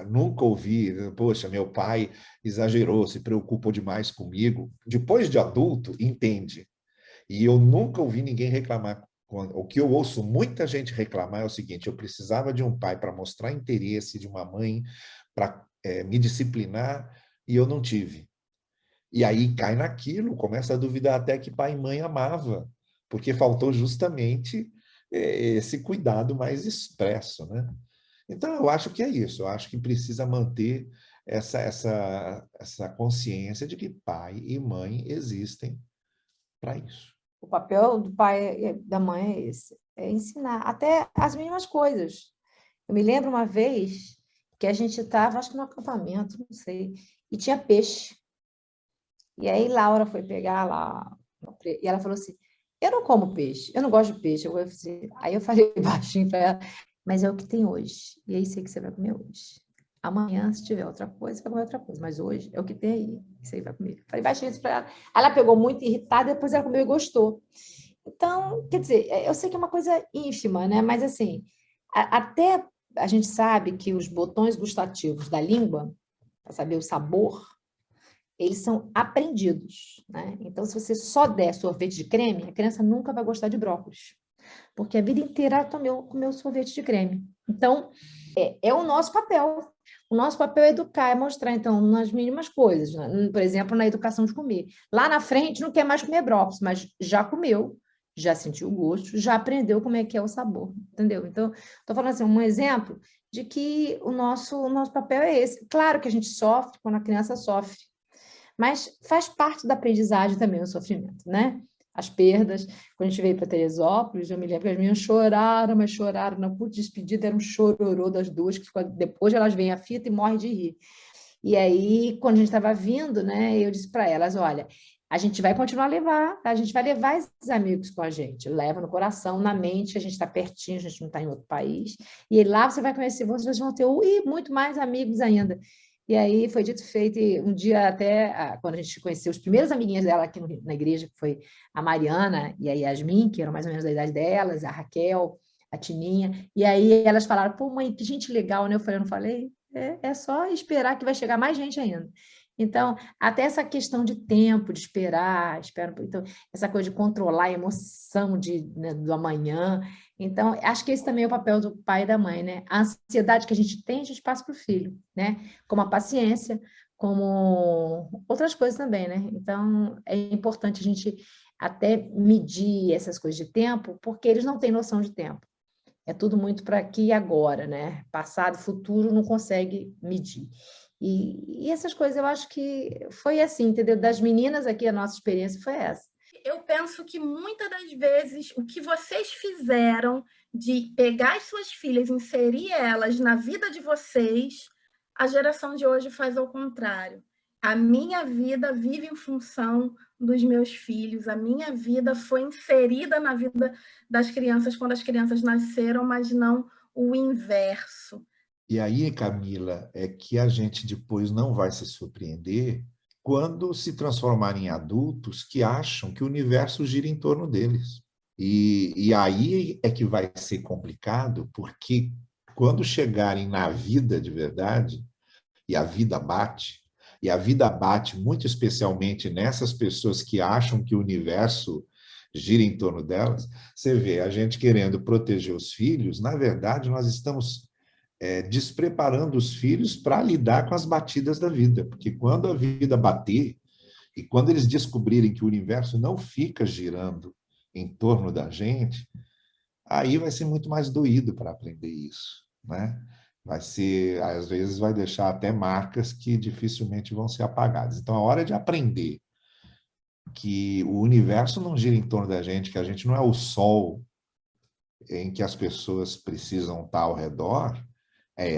Nunca ouvi, poxa, meu pai exagerou, se preocupou demais comigo. Depois de adulto, entende. E eu nunca ouvi ninguém reclamar. O que eu ouço muita gente reclamar é o seguinte: eu precisava de um pai para mostrar interesse, de uma mãe para me disciplinar, e eu não tive. E aí cai naquilo, começa a duvidar até que pai e mãe amava, porque faltou justamente esse cuidado mais expresso, né? Então, eu acho que é isso. Eu acho que precisa manter essa consciência de que pai e mãe existem para isso. O papel do pai e da mãe é esse, é ensinar até as mínimas coisas. Eu me lembro uma vez que a gente estava, acho que no acampamento, não sei, e tinha peixe. E aí Laura foi pegar lá, e ela falou assim: eu não como peixe, eu não gosto de peixe. Aí eu falei baixinho para ela: mas é o que tem hoje, e é isso aí que você vai comer hoje. Amanhã, se tiver outra coisa, você vai comer outra coisa, mas hoje é o que tem aí, isso aí vai comer. Falei baixinho isso para ela. Ela pegou muito irritada, depois ela comeu e gostou. Então, quer dizer, eu sei que é uma coisa ínfima, né? Mas assim, até a gente sabe que os botões gustativos da língua, para saber o sabor, eles são aprendidos, né? Então, se você só der sorvete de creme, a criança nunca vai gostar de brócolis, porque a vida inteira ela comeu sorvete de creme. Então, é o nosso papel. O nosso papel é educar, é mostrar, então, nas mínimas coisas, né? Por exemplo, na educação de comer. Lá na frente, não quer mais comer brócolis, mas já comeu, já sentiu o gosto, já aprendeu como é que é o sabor, entendeu? Então, estou falando assim, um exemplo de que o nosso papel é esse. Claro que a gente sofre quando a criança sofre, mas faz parte da aprendizagem também o sofrimento, né? As perdas. Quando a gente veio para Teresópolis, eu me lembro que as meninas choraram, mas choraram. Na puta despedida era um chororô das duas, que depois elas veem a fita e morrem de rir. E aí, quando a gente estava vindo, né, eu disse para elas: olha, a gente vai continuar a levar, a gente vai levar esses amigos com a gente, leva no coração, na mente, a gente está pertinho, a gente não está em outro país, e lá você vai conhecer, vocês vão ter muito mais amigos ainda. E aí foi dito e feito, e um dia até, quando a gente conheceu os primeiros amiguinhos dela aqui na igreja, que foi a Mariana e a Yasmin, que eram mais ou menos da idade delas, a Raquel, a Tininha, e aí elas falaram: pô, mãe, que gente legal, né? Eu falei: não falei? É só esperar que vai chegar mais gente ainda. Então, até essa questão de tempo, de esperar, então, essa coisa de controlar a emoção né, do amanhã. Então, acho que esse também é o papel do pai e da mãe, né? A ansiedade que a gente passa para o filho, né? Como a paciência, como outras coisas também, né? Então, é importante a gente até medir essas coisas de tempo, porque eles não têm noção de tempo. É tudo muito para aqui e agora, né? Passado, futuro, não consegue medir. E essas coisas eu acho que foi assim, entendeu? Das meninas aqui, a nossa experiência foi essa. Eu penso que muitas das vezes o que vocês fizeram de pegar as suas filhas, inserir elas na vida de vocês, a geração de hoje faz ao contrário. A minha vida vive em função dos meus filhos, a minha vida foi inserida na vida das crianças quando as crianças nasceram, mas não o inverso. E aí, Camila, é que a gente depois não vai se surpreender quando se transformarem em adultos que acham que o universo gira em torno deles. E aí é que vai ser complicado, porque quando chegarem na vida de verdade, e a vida bate muito especialmente nessas pessoas que acham que o universo gira em torno delas, você vê a gente querendo proteger os filhos, na verdade nós estamos despreparando os filhos para lidar com as batidas da vida, porque quando a vida bater, e quando eles descobrirem que o universo não fica girando em torno da gente, aí vai ser muito mais doído para aprender isso, né? Vai ser, às vezes, vai deixar até marcas que dificilmente vão ser apagadas. Então, a hora de aprender que o universo não gira em torno da gente, que a gente não é o sol em que as pessoas precisam estar ao redor, é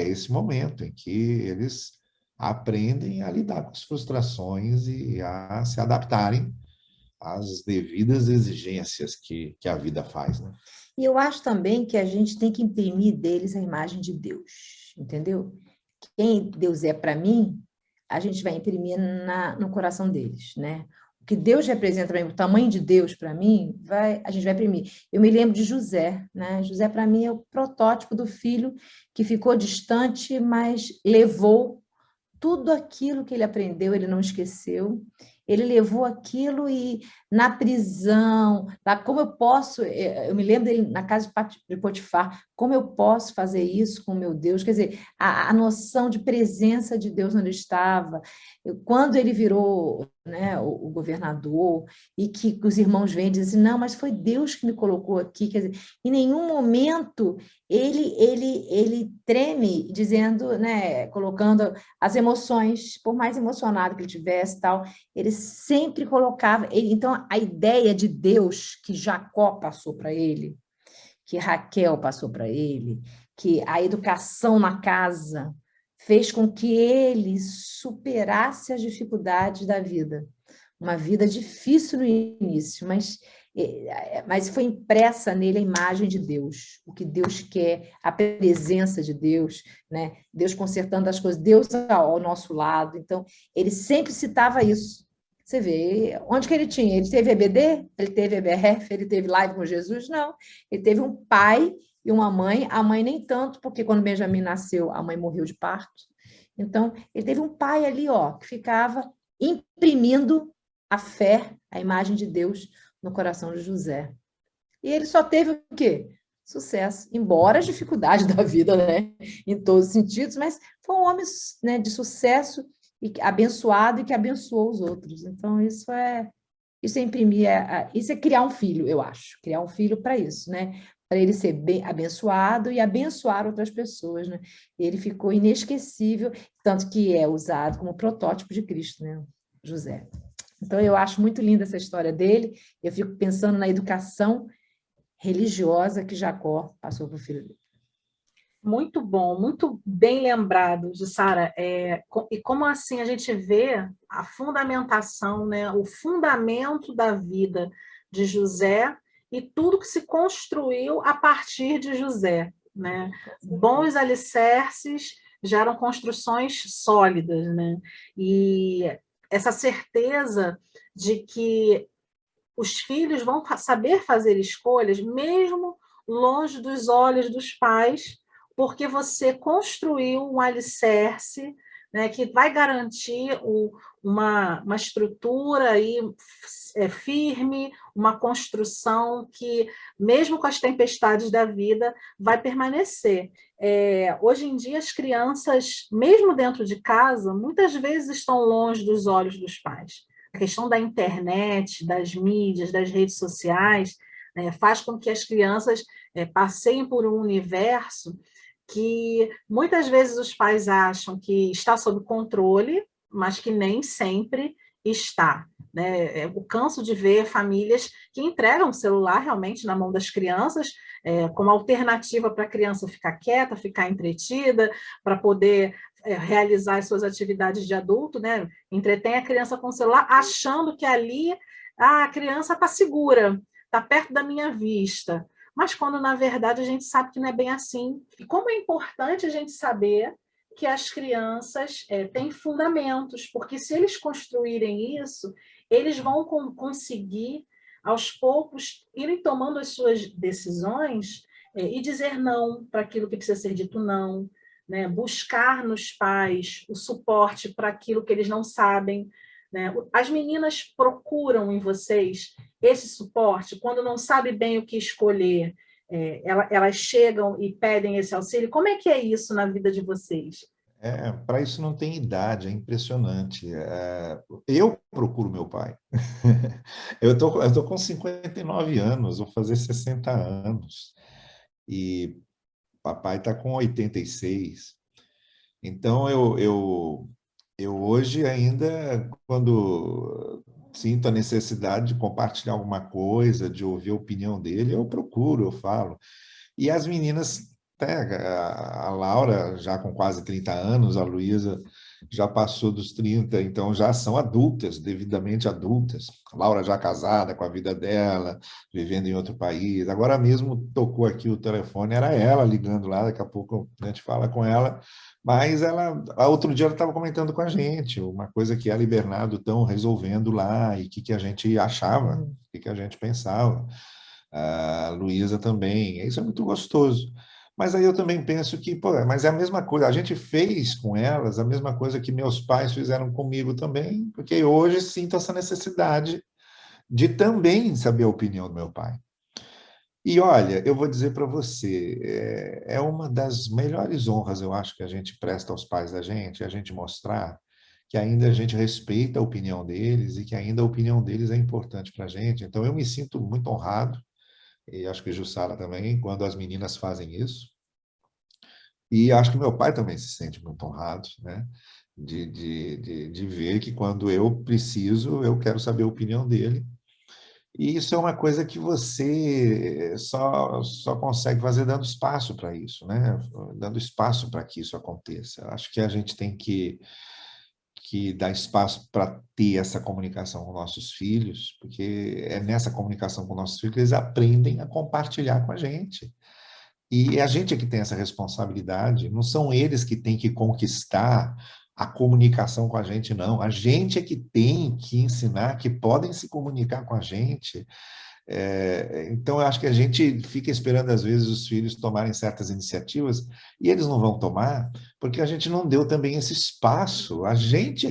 esse momento em que eles aprendem a lidar com as frustrações e a se adaptarem às devidas exigências que a vida faz, né? E eu acho também que a gente tem que imprimir deles a imagem de Deus, entendeu? Quem Deus é para mim, a gente vai imprimir no coração deles, né? O que Deus representa para mim, o tamanho de Deus para mim, a gente vai imprimir. Eu me lembro de José, né? José, para mim, é o protótipo do filho que ficou distante, mas levou tudo aquilo que ele aprendeu, ele não esqueceu. Ele levou aquilo e na prisão, lá, como eu posso, eu me lembro dele na casa de Potifar, como eu posso fazer isso com meu Deus? Quer dizer, a noção de presença de Deus onde ele estava, quando ele virou, né, o governador, e que os irmãos vêm e dizem, não, mas foi Deus que me colocou aqui, quer dizer, em nenhum momento ele treme, dizendo, né, colocando as emoções, por mais emocionado que ele tivesse, tal, ele sempre colocava. Então, a ideia de Deus que Jacó passou para ele, que Raquel passou para ele, que a educação na casa fez com que ele superasse as dificuldades da vida. Uma vida difícil no início, mas foi impressa nele a imagem de Deus, o que Deus quer, a presença de Deus, né? Deus consertando as coisas, Deus ao nosso lado. Então, ele sempre citava isso. Você vê, onde que ele tinha? Ele teve EBD? Ele teve EBRF? Ele teve live com Jesus? Não. Ele teve um pai e uma mãe, a mãe nem tanto, porque quando Benjamin nasceu, a mãe morreu de parto. Então, ele teve um pai ali, ó, que ficava imprimindo a fé, a imagem de Deus no coração de José. E ele só teve o quê? Sucesso, embora as dificuldades da vida, né, em todos os sentidos, mas foi um homem, né, de sucesso, e abençoado e que abençoou os outros. Então, isso é imprimir, isso é criar um filho, eu acho. Criar um filho para isso, né? Para ele ser bem abençoado e abençoar outras pessoas, né? Ele ficou inesquecível, tanto que é usado como protótipo de Cristo, né? José. Então, eu acho muito linda essa história dele. Eu fico pensando na educação religiosa que Jacó passou para o filho dele. Muito bom, muito bem lembrado, Jussara. E como assim a gente vê a fundamentação, né, o fundamento da vida de José e tudo que se construiu a partir de José, né? Bons alicerces geram construções sólidas, né? E essa certeza de que os filhos vão saber fazer escolhas, mesmo longe dos olhos dos pais, porque você construiu um alicerce, né, que vai garantir uma estrutura aí, firme, uma construção que, mesmo com as tempestades da vida, vai permanecer. Hoje em dia, as crianças, mesmo dentro de casa, muitas vezes estão longe dos olhos dos pais. A questão da internet, das mídias, das redes sociais, né, faz com que as crianças passeiem por um universo que muitas vezes os pais acham que está sob controle, mas que nem sempre está. Né? Eu canso de ver famílias que entregam o celular realmente na mão das crianças, como alternativa para a criança ficar quieta, ficar entretida, para poder realizar as suas atividades de adulto, né? Entretém a criança com o celular, achando que ali a criança está segura, está perto da minha vista. Mas quando, na verdade, a gente sabe que não é bem assim. E como é importante a gente saber que as crianças têm fundamentos, porque se eles construírem isso, eles vão conseguir, aos poucos, irem tomando as suas decisões e dizer não para aquilo que precisa ser dito não, né? Buscar nos pais o suporte para aquilo que eles não sabem. Né? As meninas procuram em vocês esse suporte, quando não sabe bem o que escolher, elas chegam e pedem esse auxílio. Como é que é isso na vida de vocês? Para isso não tem idade, é impressionante. Eu procuro meu pai. Eu tô com 59 anos, vou fazer 60 anos. E papai está com 86. Então, eu hoje ainda, quando sinto a necessidade de compartilhar alguma coisa, de ouvir a opinião dele, eu procuro, eu falo. E as meninas, a Laura já com quase 30 anos, a Luísa já passou dos 30, então já são adultas, devidamente adultas. A Laura já casada com a vida dela, vivendo em outro país. Agora mesmo tocou aqui o telefone, era ela ligando lá, daqui a pouco a gente fala com ela, mas outro dia ela estava comentando com a gente, uma coisa que ela e Bernardo estão resolvendo lá, e o que a gente achava, o que a gente pensava. A Luísa também, isso é muito gostoso. Mas aí eu também penso que, pô, mas é a mesma coisa, a gente fez com elas a mesma coisa que meus pais fizeram comigo também, porque hoje sinto essa necessidade de também saber a opinião do meu pai. E olha, eu vou dizer para você, é uma das melhores honras, eu acho, que a gente presta aos pais da gente, a gente mostrar que ainda a gente respeita a opinião deles e que ainda a opinião deles é importante para a gente. Então, eu me sinto muito honrado, e acho que Jussara também, quando as meninas fazem isso. E acho que meu pai também se sente muito honrado, né? De ver que quando eu preciso, eu quero saber a opinião dele. E isso é uma coisa que você só consegue fazer dando espaço para isso, né? Dando espaço para que isso aconteça. Acho que a gente tem que dar espaço para ter essa comunicação com nossos filhos, porque é nessa comunicação com nossos filhos que eles aprendem a compartilhar com a gente. E a gente é que tem essa responsabilidade, não são eles que têm que conquistar a comunicação com a gente, não. A gente é que tem que ensinar que podem se comunicar com a gente. Então, eu acho que a gente fica esperando, às vezes, os filhos tomarem certas iniciativas, e eles não vão tomar, porque a gente não deu também esse espaço. A gente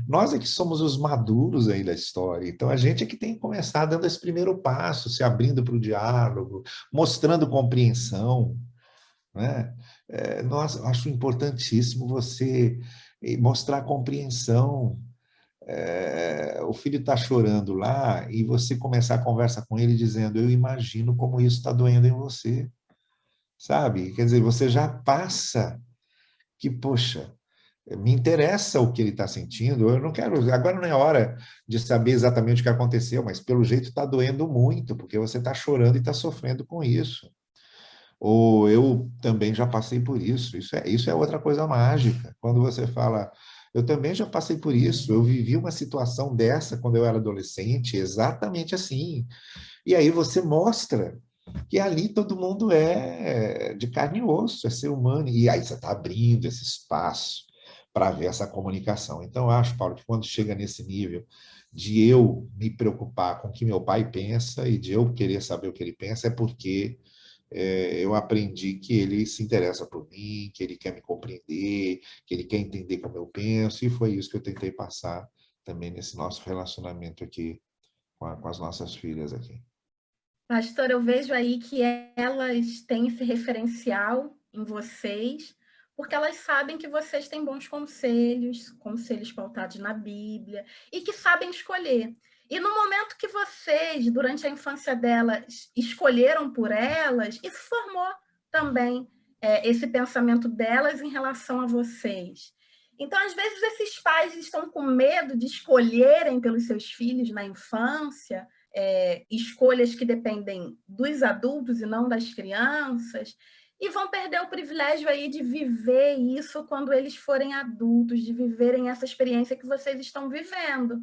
nós é que somos os maduros aí da história, então a gente é que tem que começar dando esse primeiro passo, se abrindo para o diálogo, mostrando compreensão, né? Nossa, eu acho importantíssimo você mostrar compreensão. O filho está chorando lá e você começar a conversa com ele dizendo: eu imagino como isso está doendo em você, sabe? Quer dizer, você já passa que, poxa, me interessa o que ele está sentindo, eu não quero, agora não é hora de saber exatamente o que aconteceu, mas pelo jeito está doendo muito, porque você está chorando e está sofrendo com isso. Ou eu também já passei por isso. Isso é outra coisa mágica. Quando você fala, eu também já passei por isso, eu vivi uma situação dessa quando eu era adolescente, exatamente assim. E aí você mostra que ali todo mundo é de carne e osso, é ser humano. E aí você está abrindo esse espaço para ver essa comunicação. Então, eu acho, Paulo, que quando chega nesse nível de eu me preocupar com o que meu pai pensa e de eu querer saber o que ele pensa, é porque eu aprendi que ele se interessa por mim, que ele quer me compreender, que ele quer entender como eu penso, e foi isso que eu tentei passar também nesse nosso relacionamento aqui com as nossas filhas aqui. Pastor, eu vejo aí que elas têm esse referencial em vocês, porque elas sabem que vocês têm bons conselhos, conselhos pautados na Bíblia, e que sabem escolher. E no momento que vocês, durante a infância delas, escolheram por elas, isso formou também esse pensamento delas em relação a vocês. Então, às vezes, esses pais estão com medo de escolherem pelos seus filhos na infância, escolhas que dependem dos adultos e não das crianças, e vão perder o privilégio aí de viver isso quando eles forem adultos, de viverem essa experiência que vocês estão vivendo.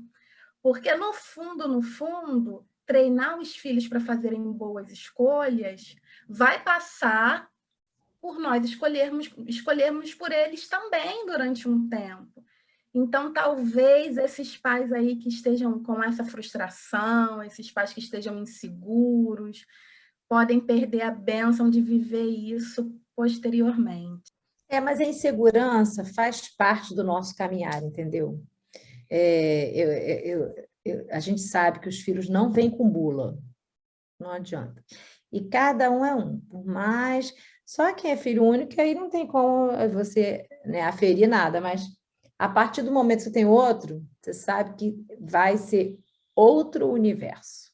Porque, no fundo, treinar os filhos para fazerem boas escolhas vai passar por nós escolhermos por eles também durante um tempo. Então, talvez esses pais aí que estejam com essa frustração, esses pais que estejam inseguros, podem perder a bênção de viver isso posteriormente. Mas a insegurança faz parte do nosso caminhar, entendeu? A gente sabe que os filhos não vêm com bula, não adianta. E cada um é um, por mais... Só quem é filho único, aí não tem como você, né, aferir nada, mas a partir do momento que você tem outro, você sabe que vai ser outro universo.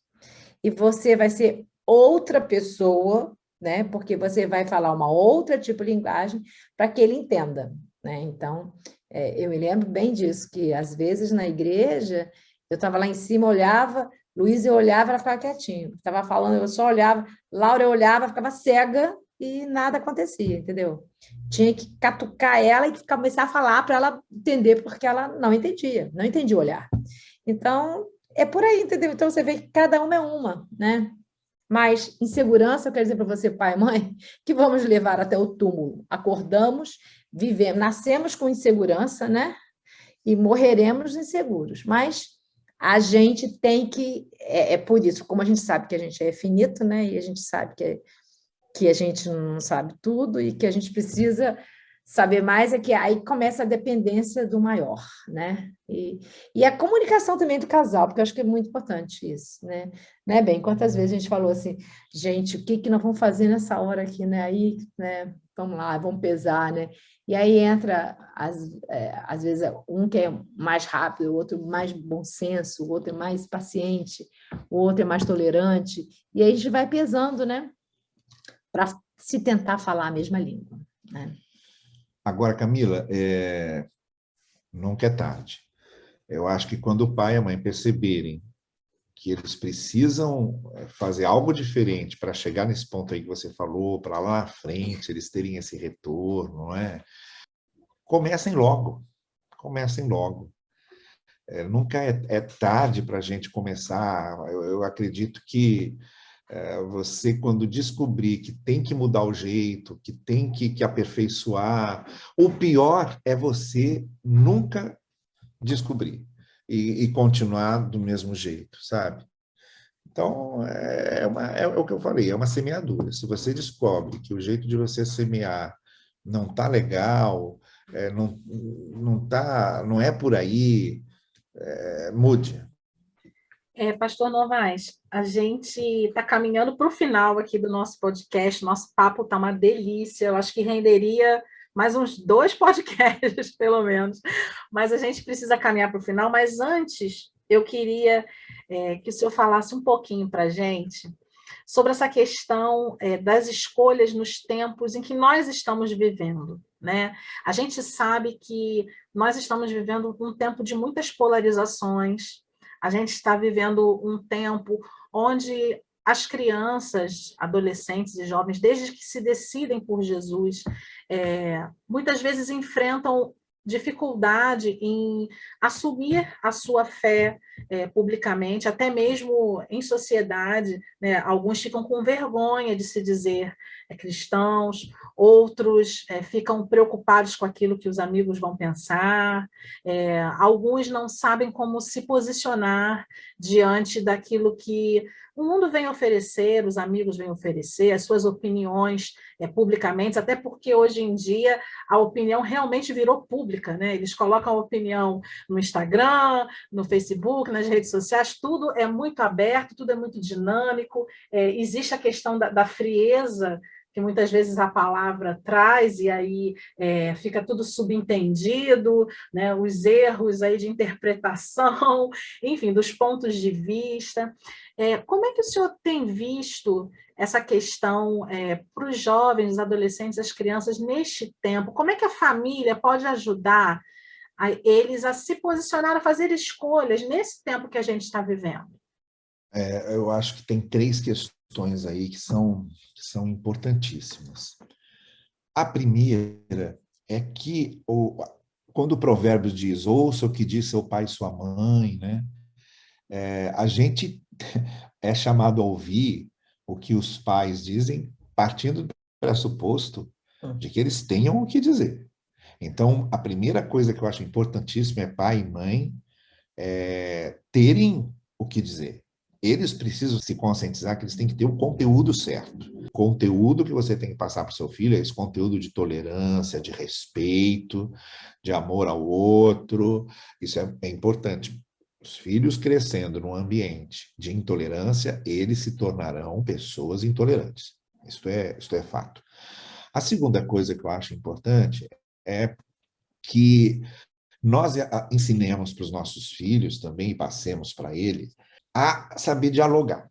E você vai ser outra pessoa, né? Porque você vai falar uma outra tipo de linguagem para que ele entenda, né? Então, eu me lembro bem disso, que às vezes na igreja, eu estava lá em cima, olhava, Luísa eu olhava, ela ficava quietinha. Estava falando, eu só olhava, Laura eu olhava, ficava cega e nada acontecia, entendeu? Tinha que catucar ela e começar a falar para ela entender, porque ela não entendia o olhar. Então, é por aí, entendeu? Então, você vê que cada uma é uma, né? Mas insegurança, eu quero dizer para você, pai e mãe, que vamos levar até o túmulo. Acordamos, vivemos, nascemos com insegurança, né? E morreremos inseguros. Mas a gente tem que... É por isso, como a gente sabe que a gente é finito, né? E a gente sabe que a gente não sabe tudo e que a gente precisa saber mais, é que aí começa a dependência do maior, né? E a comunicação também do casal, porque eu acho que é muito importante isso, né? Bem, quantas vezes a gente falou assim, gente, o que nós vamos fazer nessa hora aqui, né? Aí, né? Vamos lá, vamos pesar, né? E aí entra, às vezes, um que é mais rápido, o outro mais bom senso, o outro é mais paciente, o outro é mais tolerante, e aí a gente vai pesando, né? Para se tentar falar a mesma língua, né? Agora, Camila, nunca é tarde. Eu acho que quando o pai e a mãe perceberem que eles precisam fazer algo diferente para chegar nesse ponto aí que você falou, para lá na frente, eles terem esse retorno, não é? Comecem logo. Nunca é tarde para a gente começar. Eu acredito que você, quando descobrir que tem que mudar o jeito, que tem que aperfeiçoar, o pior é você nunca descobrir e continuar do mesmo jeito, sabe? Então, é o que eu falei, é uma semeadura. Se você descobre que o jeito de você semear não está legal, não é por aí, mude. Pastor Novaes, a gente está caminhando para o final aqui do nosso podcast, nosso papo está uma delícia, eu acho que renderia mais uns 2 podcasts, pelo menos, mas a gente precisa caminhar para o final, mas antes eu queria que o senhor falasse um pouquinho para a gente sobre essa questão das escolhas nos tempos em que nós estamos vivendo, né? A gente sabe que nós estamos vivendo um tempo de muitas polarizações. A gente está vivendo um tempo onde as crianças, adolescentes e jovens, desde que se decidem por Jesus, muitas vezes enfrentam dificuldade em assumir a sua fé publicamente, até mesmo em sociedade, né? Alguns ficam com vergonha de se dizer cristãos, outros ficam preocupados com aquilo que os amigos vão pensar, alguns não sabem como se posicionar diante daquilo que o mundo vem oferecer, os amigos vêm oferecer, as suas opiniões publicamente, até porque hoje em dia a opinião realmente virou pública, né? Eles colocam a opinião no Instagram, no Facebook, nas redes sociais, tudo é muito aberto, tudo é muito dinâmico, existe a questão da frieza, que muitas vezes a palavra traz, e aí fica tudo subentendido, né? Os erros aí de interpretação, enfim, dos pontos de vista. Como é que o senhor tem visto essa questão para os jovens, os adolescentes, as crianças neste tempo? Como é que a família pode ajudar eles a se posicionar, a fazer escolhas nesse tempo que a gente está vivendo? Eu acho que tem 3 questões aí que são importantíssimas. A primeira é que, quando o Provérbios diz, ouça o que diz seu pai e sua mãe, né? A gente é chamado a ouvir o que os pais dizem, partindo do pressuposto de que eles tenham o que dizer. Então, a primeira coisa que eu acho importantíssima é pai e mãe terem o que dizer. Eles precisam se conscientizar que eles têm que ter o conteúdo certo. O conteúdo que você tem que passar para o seu filho é esse conteúdo de tolerância, de respeito, de amor ao outro. Isso é importante. Os filhos crescendo num ambiente de intolerância, eles se tornarão pessoas intolerantes. Isso é fato. A segunda coisa que eu acho importante é que nós ensinemos para os nossos filhos também e passemos para eles a saber dialogar,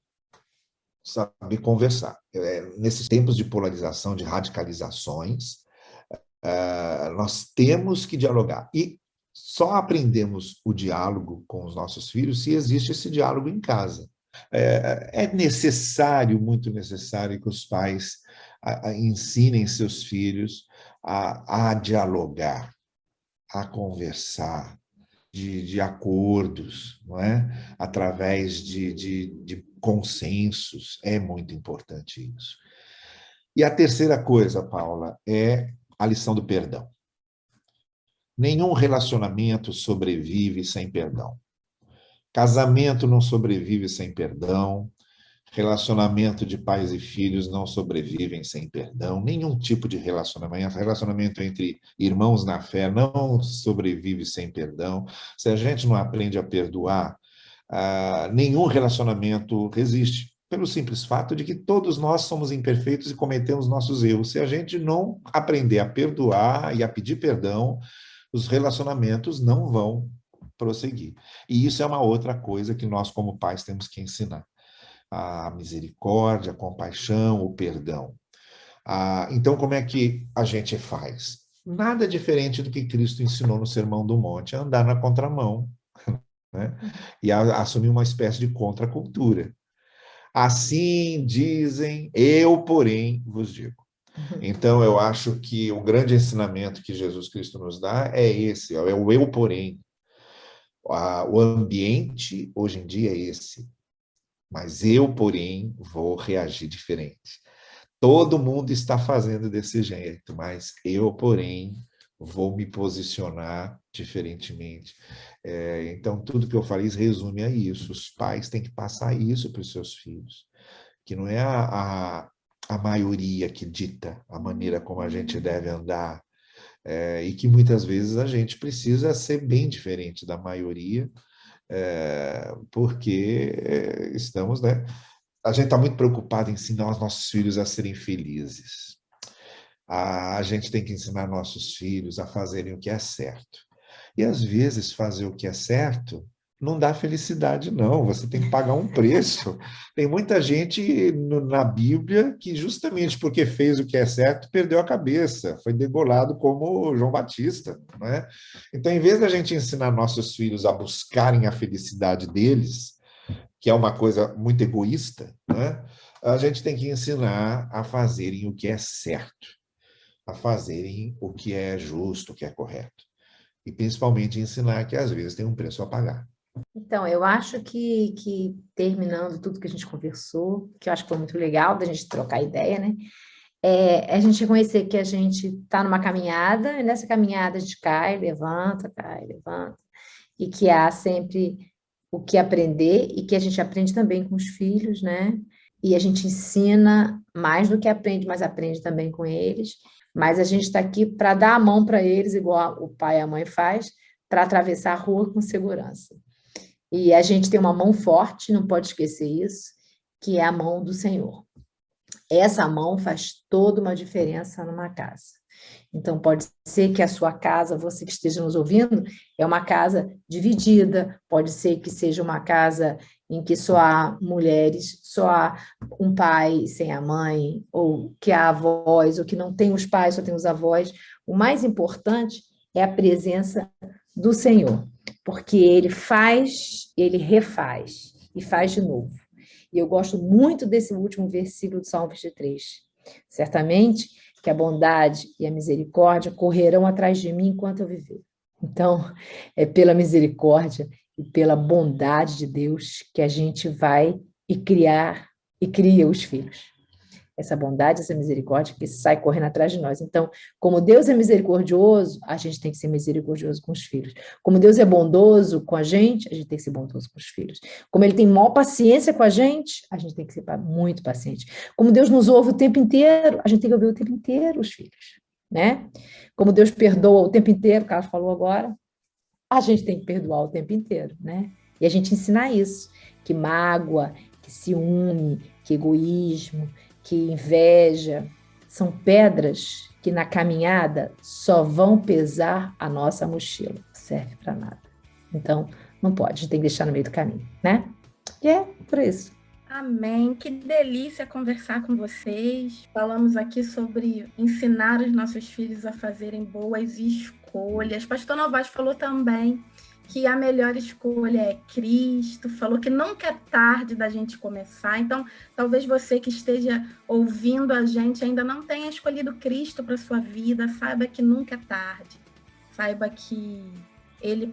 saber conversar. Nesses tempos de polarização, de radicalizações, nós temos que dialogar. E só aprendemos o diálogo com os nossos filhos se existe esse diálogo em casa. É necessário, muito necessário, que os pais ensinem seus filhos a dialogar, a conversar, de acordos, não é? Através de consensos. É muito importante isso. E a terceira coisa, Paula, é a lição do perdão. Nenhum relacionamento sobrevive sem perdão. Casamento não sobrevive sem perdão. Relacionamento de pais e filhos não sobrevivem sem perdão. Nenhum tipo de relacionamento entre irmãos na fé não sobrevive sem perdão. Se a gente não aprende a perdoar, nenhum relacionamento resiste, pelo simples fato de que todos nós somos imperfeitos e cometemos nossos erros. Se a gente não aprender a perdoar e a pedir perdão, os relacionamentos não vão prosseguir. E isso é uma outra coisa que nós, como pais, temos que ensinar. A misericórdia, a compaixão, o perdão. Então, como é que a gente faz? Nada diferente do que Cristo ensinou no Sermão do Monte, andar na contramão, né? E assumir uma espécie de contracultura. Assim dizem, eu, porém, vos digo. Então, eu acho que o grande ensinamento que Jesus Cristo nos dá é esse, é o eu, porém. O ambiente, hoje em dia, é esse. Mas eu, porém, vou reagir diferente. Todo mundo está fazendo desse jeito, mas eu, porém, vou me posicionar diferentemente. Então, tudo que eu falei resume a isso. Os pais têm que passar isso para os seus filhos, que não é a maioria que dita a maneira como a gente deve andar, e que muitas vezes a gente precisa ser bem diferente da maioria, porque estamos, né? A gente está muito preocupado em ensinar os nossos filhos a serem felizes. A gente tem que ensinar nossos filhos a fazerem o que é certo. E, às vezes, fazer o que é certo não dá felicidade, não. Você tem que pagar um preço. Tem muita gente na Bíblia que, justamente porque fez o que é certo, perdeu a cabeça. Foi degolado como João Batista, não é? Então, em vez da gente ensinar nossos filhos a buscarem a felicidade deles, que é uma coisa muito egoísta, né? A gente tem que ensinar a fazerem o que é certo, a fazerem o que é justo, o que é correto. E, principalmente, ensinar que, às vezes, tem um preço a pagar. Então, eu acho que terminando tudo que a gente conversou, que eu acho que foi muito legal da gente trocar ideia, né? a gente reconhecer que a gente está numa caminhada, e nessa caminhada a gente cai, levanta, e que há sempre o que aprender, e que a gente aprende também com os filhos, né? E a gente ensina mais do que aprende, mas aprende também com eles. Mas a gente está aqui para dar a mão para eles, igual o pai e a mãe faz, para atravessar a rua com segurança. E a gente tem uma mão forte, não pode esquecer isso, que é a mão do Senhor. Essa mão faz toda uma diferença numa casa. Então, pode ser que a sua casa, você que esteja nos ouvindo, é uma casa dividida, pode ser que seja uma casa em que só há mulheres, só há um pai sem a mãe, ou que há avós, ou que não tem os pais, só tem os avós. O mais importante é a presença do Senhor, porque Ele faz, Ele refaz e faz de novo. E eu gosto muito desse último versículo do Salmo 23. Certamente que a bondade e a misericórdia correrão atrás de mim enquanto eu viver. Então, é pela misericórdia e pela bondade de Deus que a gente vai e cria os filhos. Essa bondade, essa misericórdia que sai correndo atrás de nós. Então, como Deus é misericordioso, a gente tem que ser misericordioso com os filhos. Como Deus é bondoso com a gente tem que ser bondoso com os filhos. Como Ele tem maior paciência com a gente tem que ser muito paciente. Como Deus nos ouve o tempo inteiro, a gente tem que ouvir o tempo inteiro os filhos, né? Como Deus perdoa o tempo inteiro, o Carlos falou agora, a gente tem que perdoar o tempo inteiro, né? E a gente ensinar isso, que mágoa, que ciúme, que egoísmo, que inveja, são pedras que na caminhada só vão pesar a nossa mochila, não serve para nada. Então, não pode, a gente tem que deixar no meio do caminho, né? E é por isso. Amém, que delícia conversar com vocês. Falamos aqui sobre ensinar os nossos filhos a fazerem boas escolhas. Pastor Novaes falou também que a melhor escolha é Cristo, falou que nunca é tarde da gente começar. Então, talvez você que esteja ouvindo a gente ainda não tenha escolhido Cristo para a sua vida, saiba que nunca é tarde. Saiba que Ele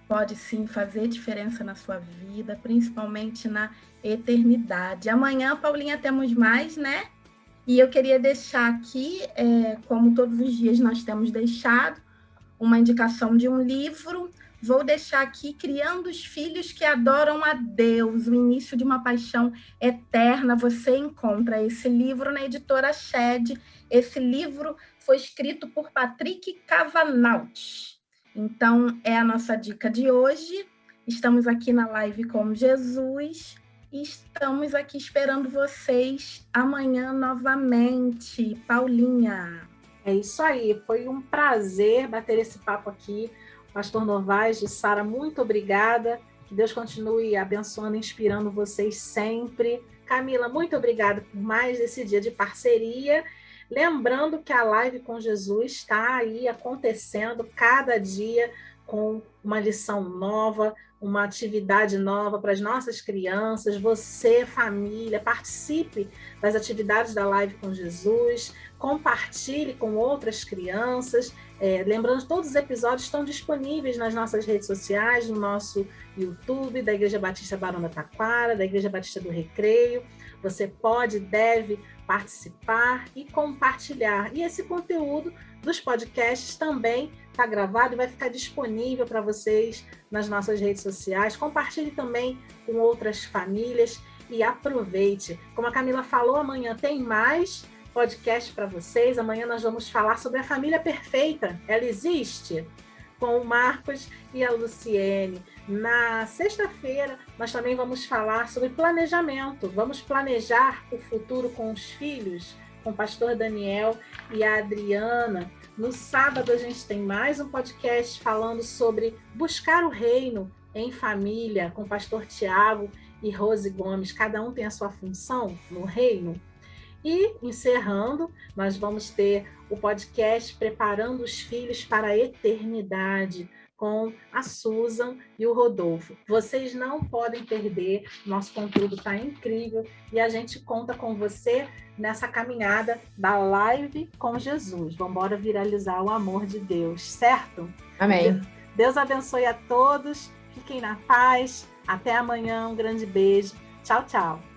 pode sim fazer diferença na sua vida, principalmente na eternidade. Amanhã, Paulinha, temos mais, né? E eu queria deixar aqui, como todos os dias nós temos deixado, uma indicação de um livro. Vou deixar aqui Criando os Filhos que Adoram a Deus, o início de uma paixão eterna. Você encontra esse livro na editora Shed. Esse livro foi escrito por Patrick Cavanaugh. Então, é a nossa dica de hoje. Estamos aqui na Live com Jesus e estamos aqui esperando vocês amanhã novamente. Paulinha. É isso aí, foi um prazer bater esse papo aqui. Pastor Novaes, Sara, muito obrigada. Que Deus continue abençoando e inspirando vocês sempre. Camila, muito obrigada por mais esse dia de parceria. Lembrando que a Live com Jesus está aí acontecendo cada dia com uma lição nova, uma atividade nova para as nossas crianças. Você, família, participe das atividades da Live com Jesus, compartilhe com outras crianças. Lembrando, todos os episódios estão disponíveis nas nossas redes sociais, no nosso YouTube, da Igreja Batista Barão da Taquara, da Igreja Batista do Recreio. Você pode, deve participar e compartilhar. E esse conteúdo dos podcasts também está gravado e vai ficar disponível para vocês nas nossas redes sociais. Compartilhe também com outras famílias e aproveite. Como a Camila falou, amanhã tem mais podcast para vocês. Amanhã nós vamos falar sobre a família perfeita. Ela existe? Com o Marcos e a Luciene. Na sexta-feira, nós também vamos falar sobre planejamento. Vamos planejar o futuro com os filhos, com o pastor Daniel e a Adriana. No sábado, a gente tem mais um podcast falando sobre buscar o reino em família, com o pastor Tiago e Rose Gomes. Cada um tem a sua função no reino. E, encerrando, nós vamos ter o podcast Preparando os Filhos para a Eternidade, com a Susan e o Rodolfo. Vocês não podem perder, nosso conteúdo está incrível e a gente conta com você nessa caminhada da Live com Jesus. Vamos embora viralizar o amor de Deus, certo? Amém. Deus abençoe a todos, fiquem na paz, até amanhã, um grande beijo. Tchau, tchau.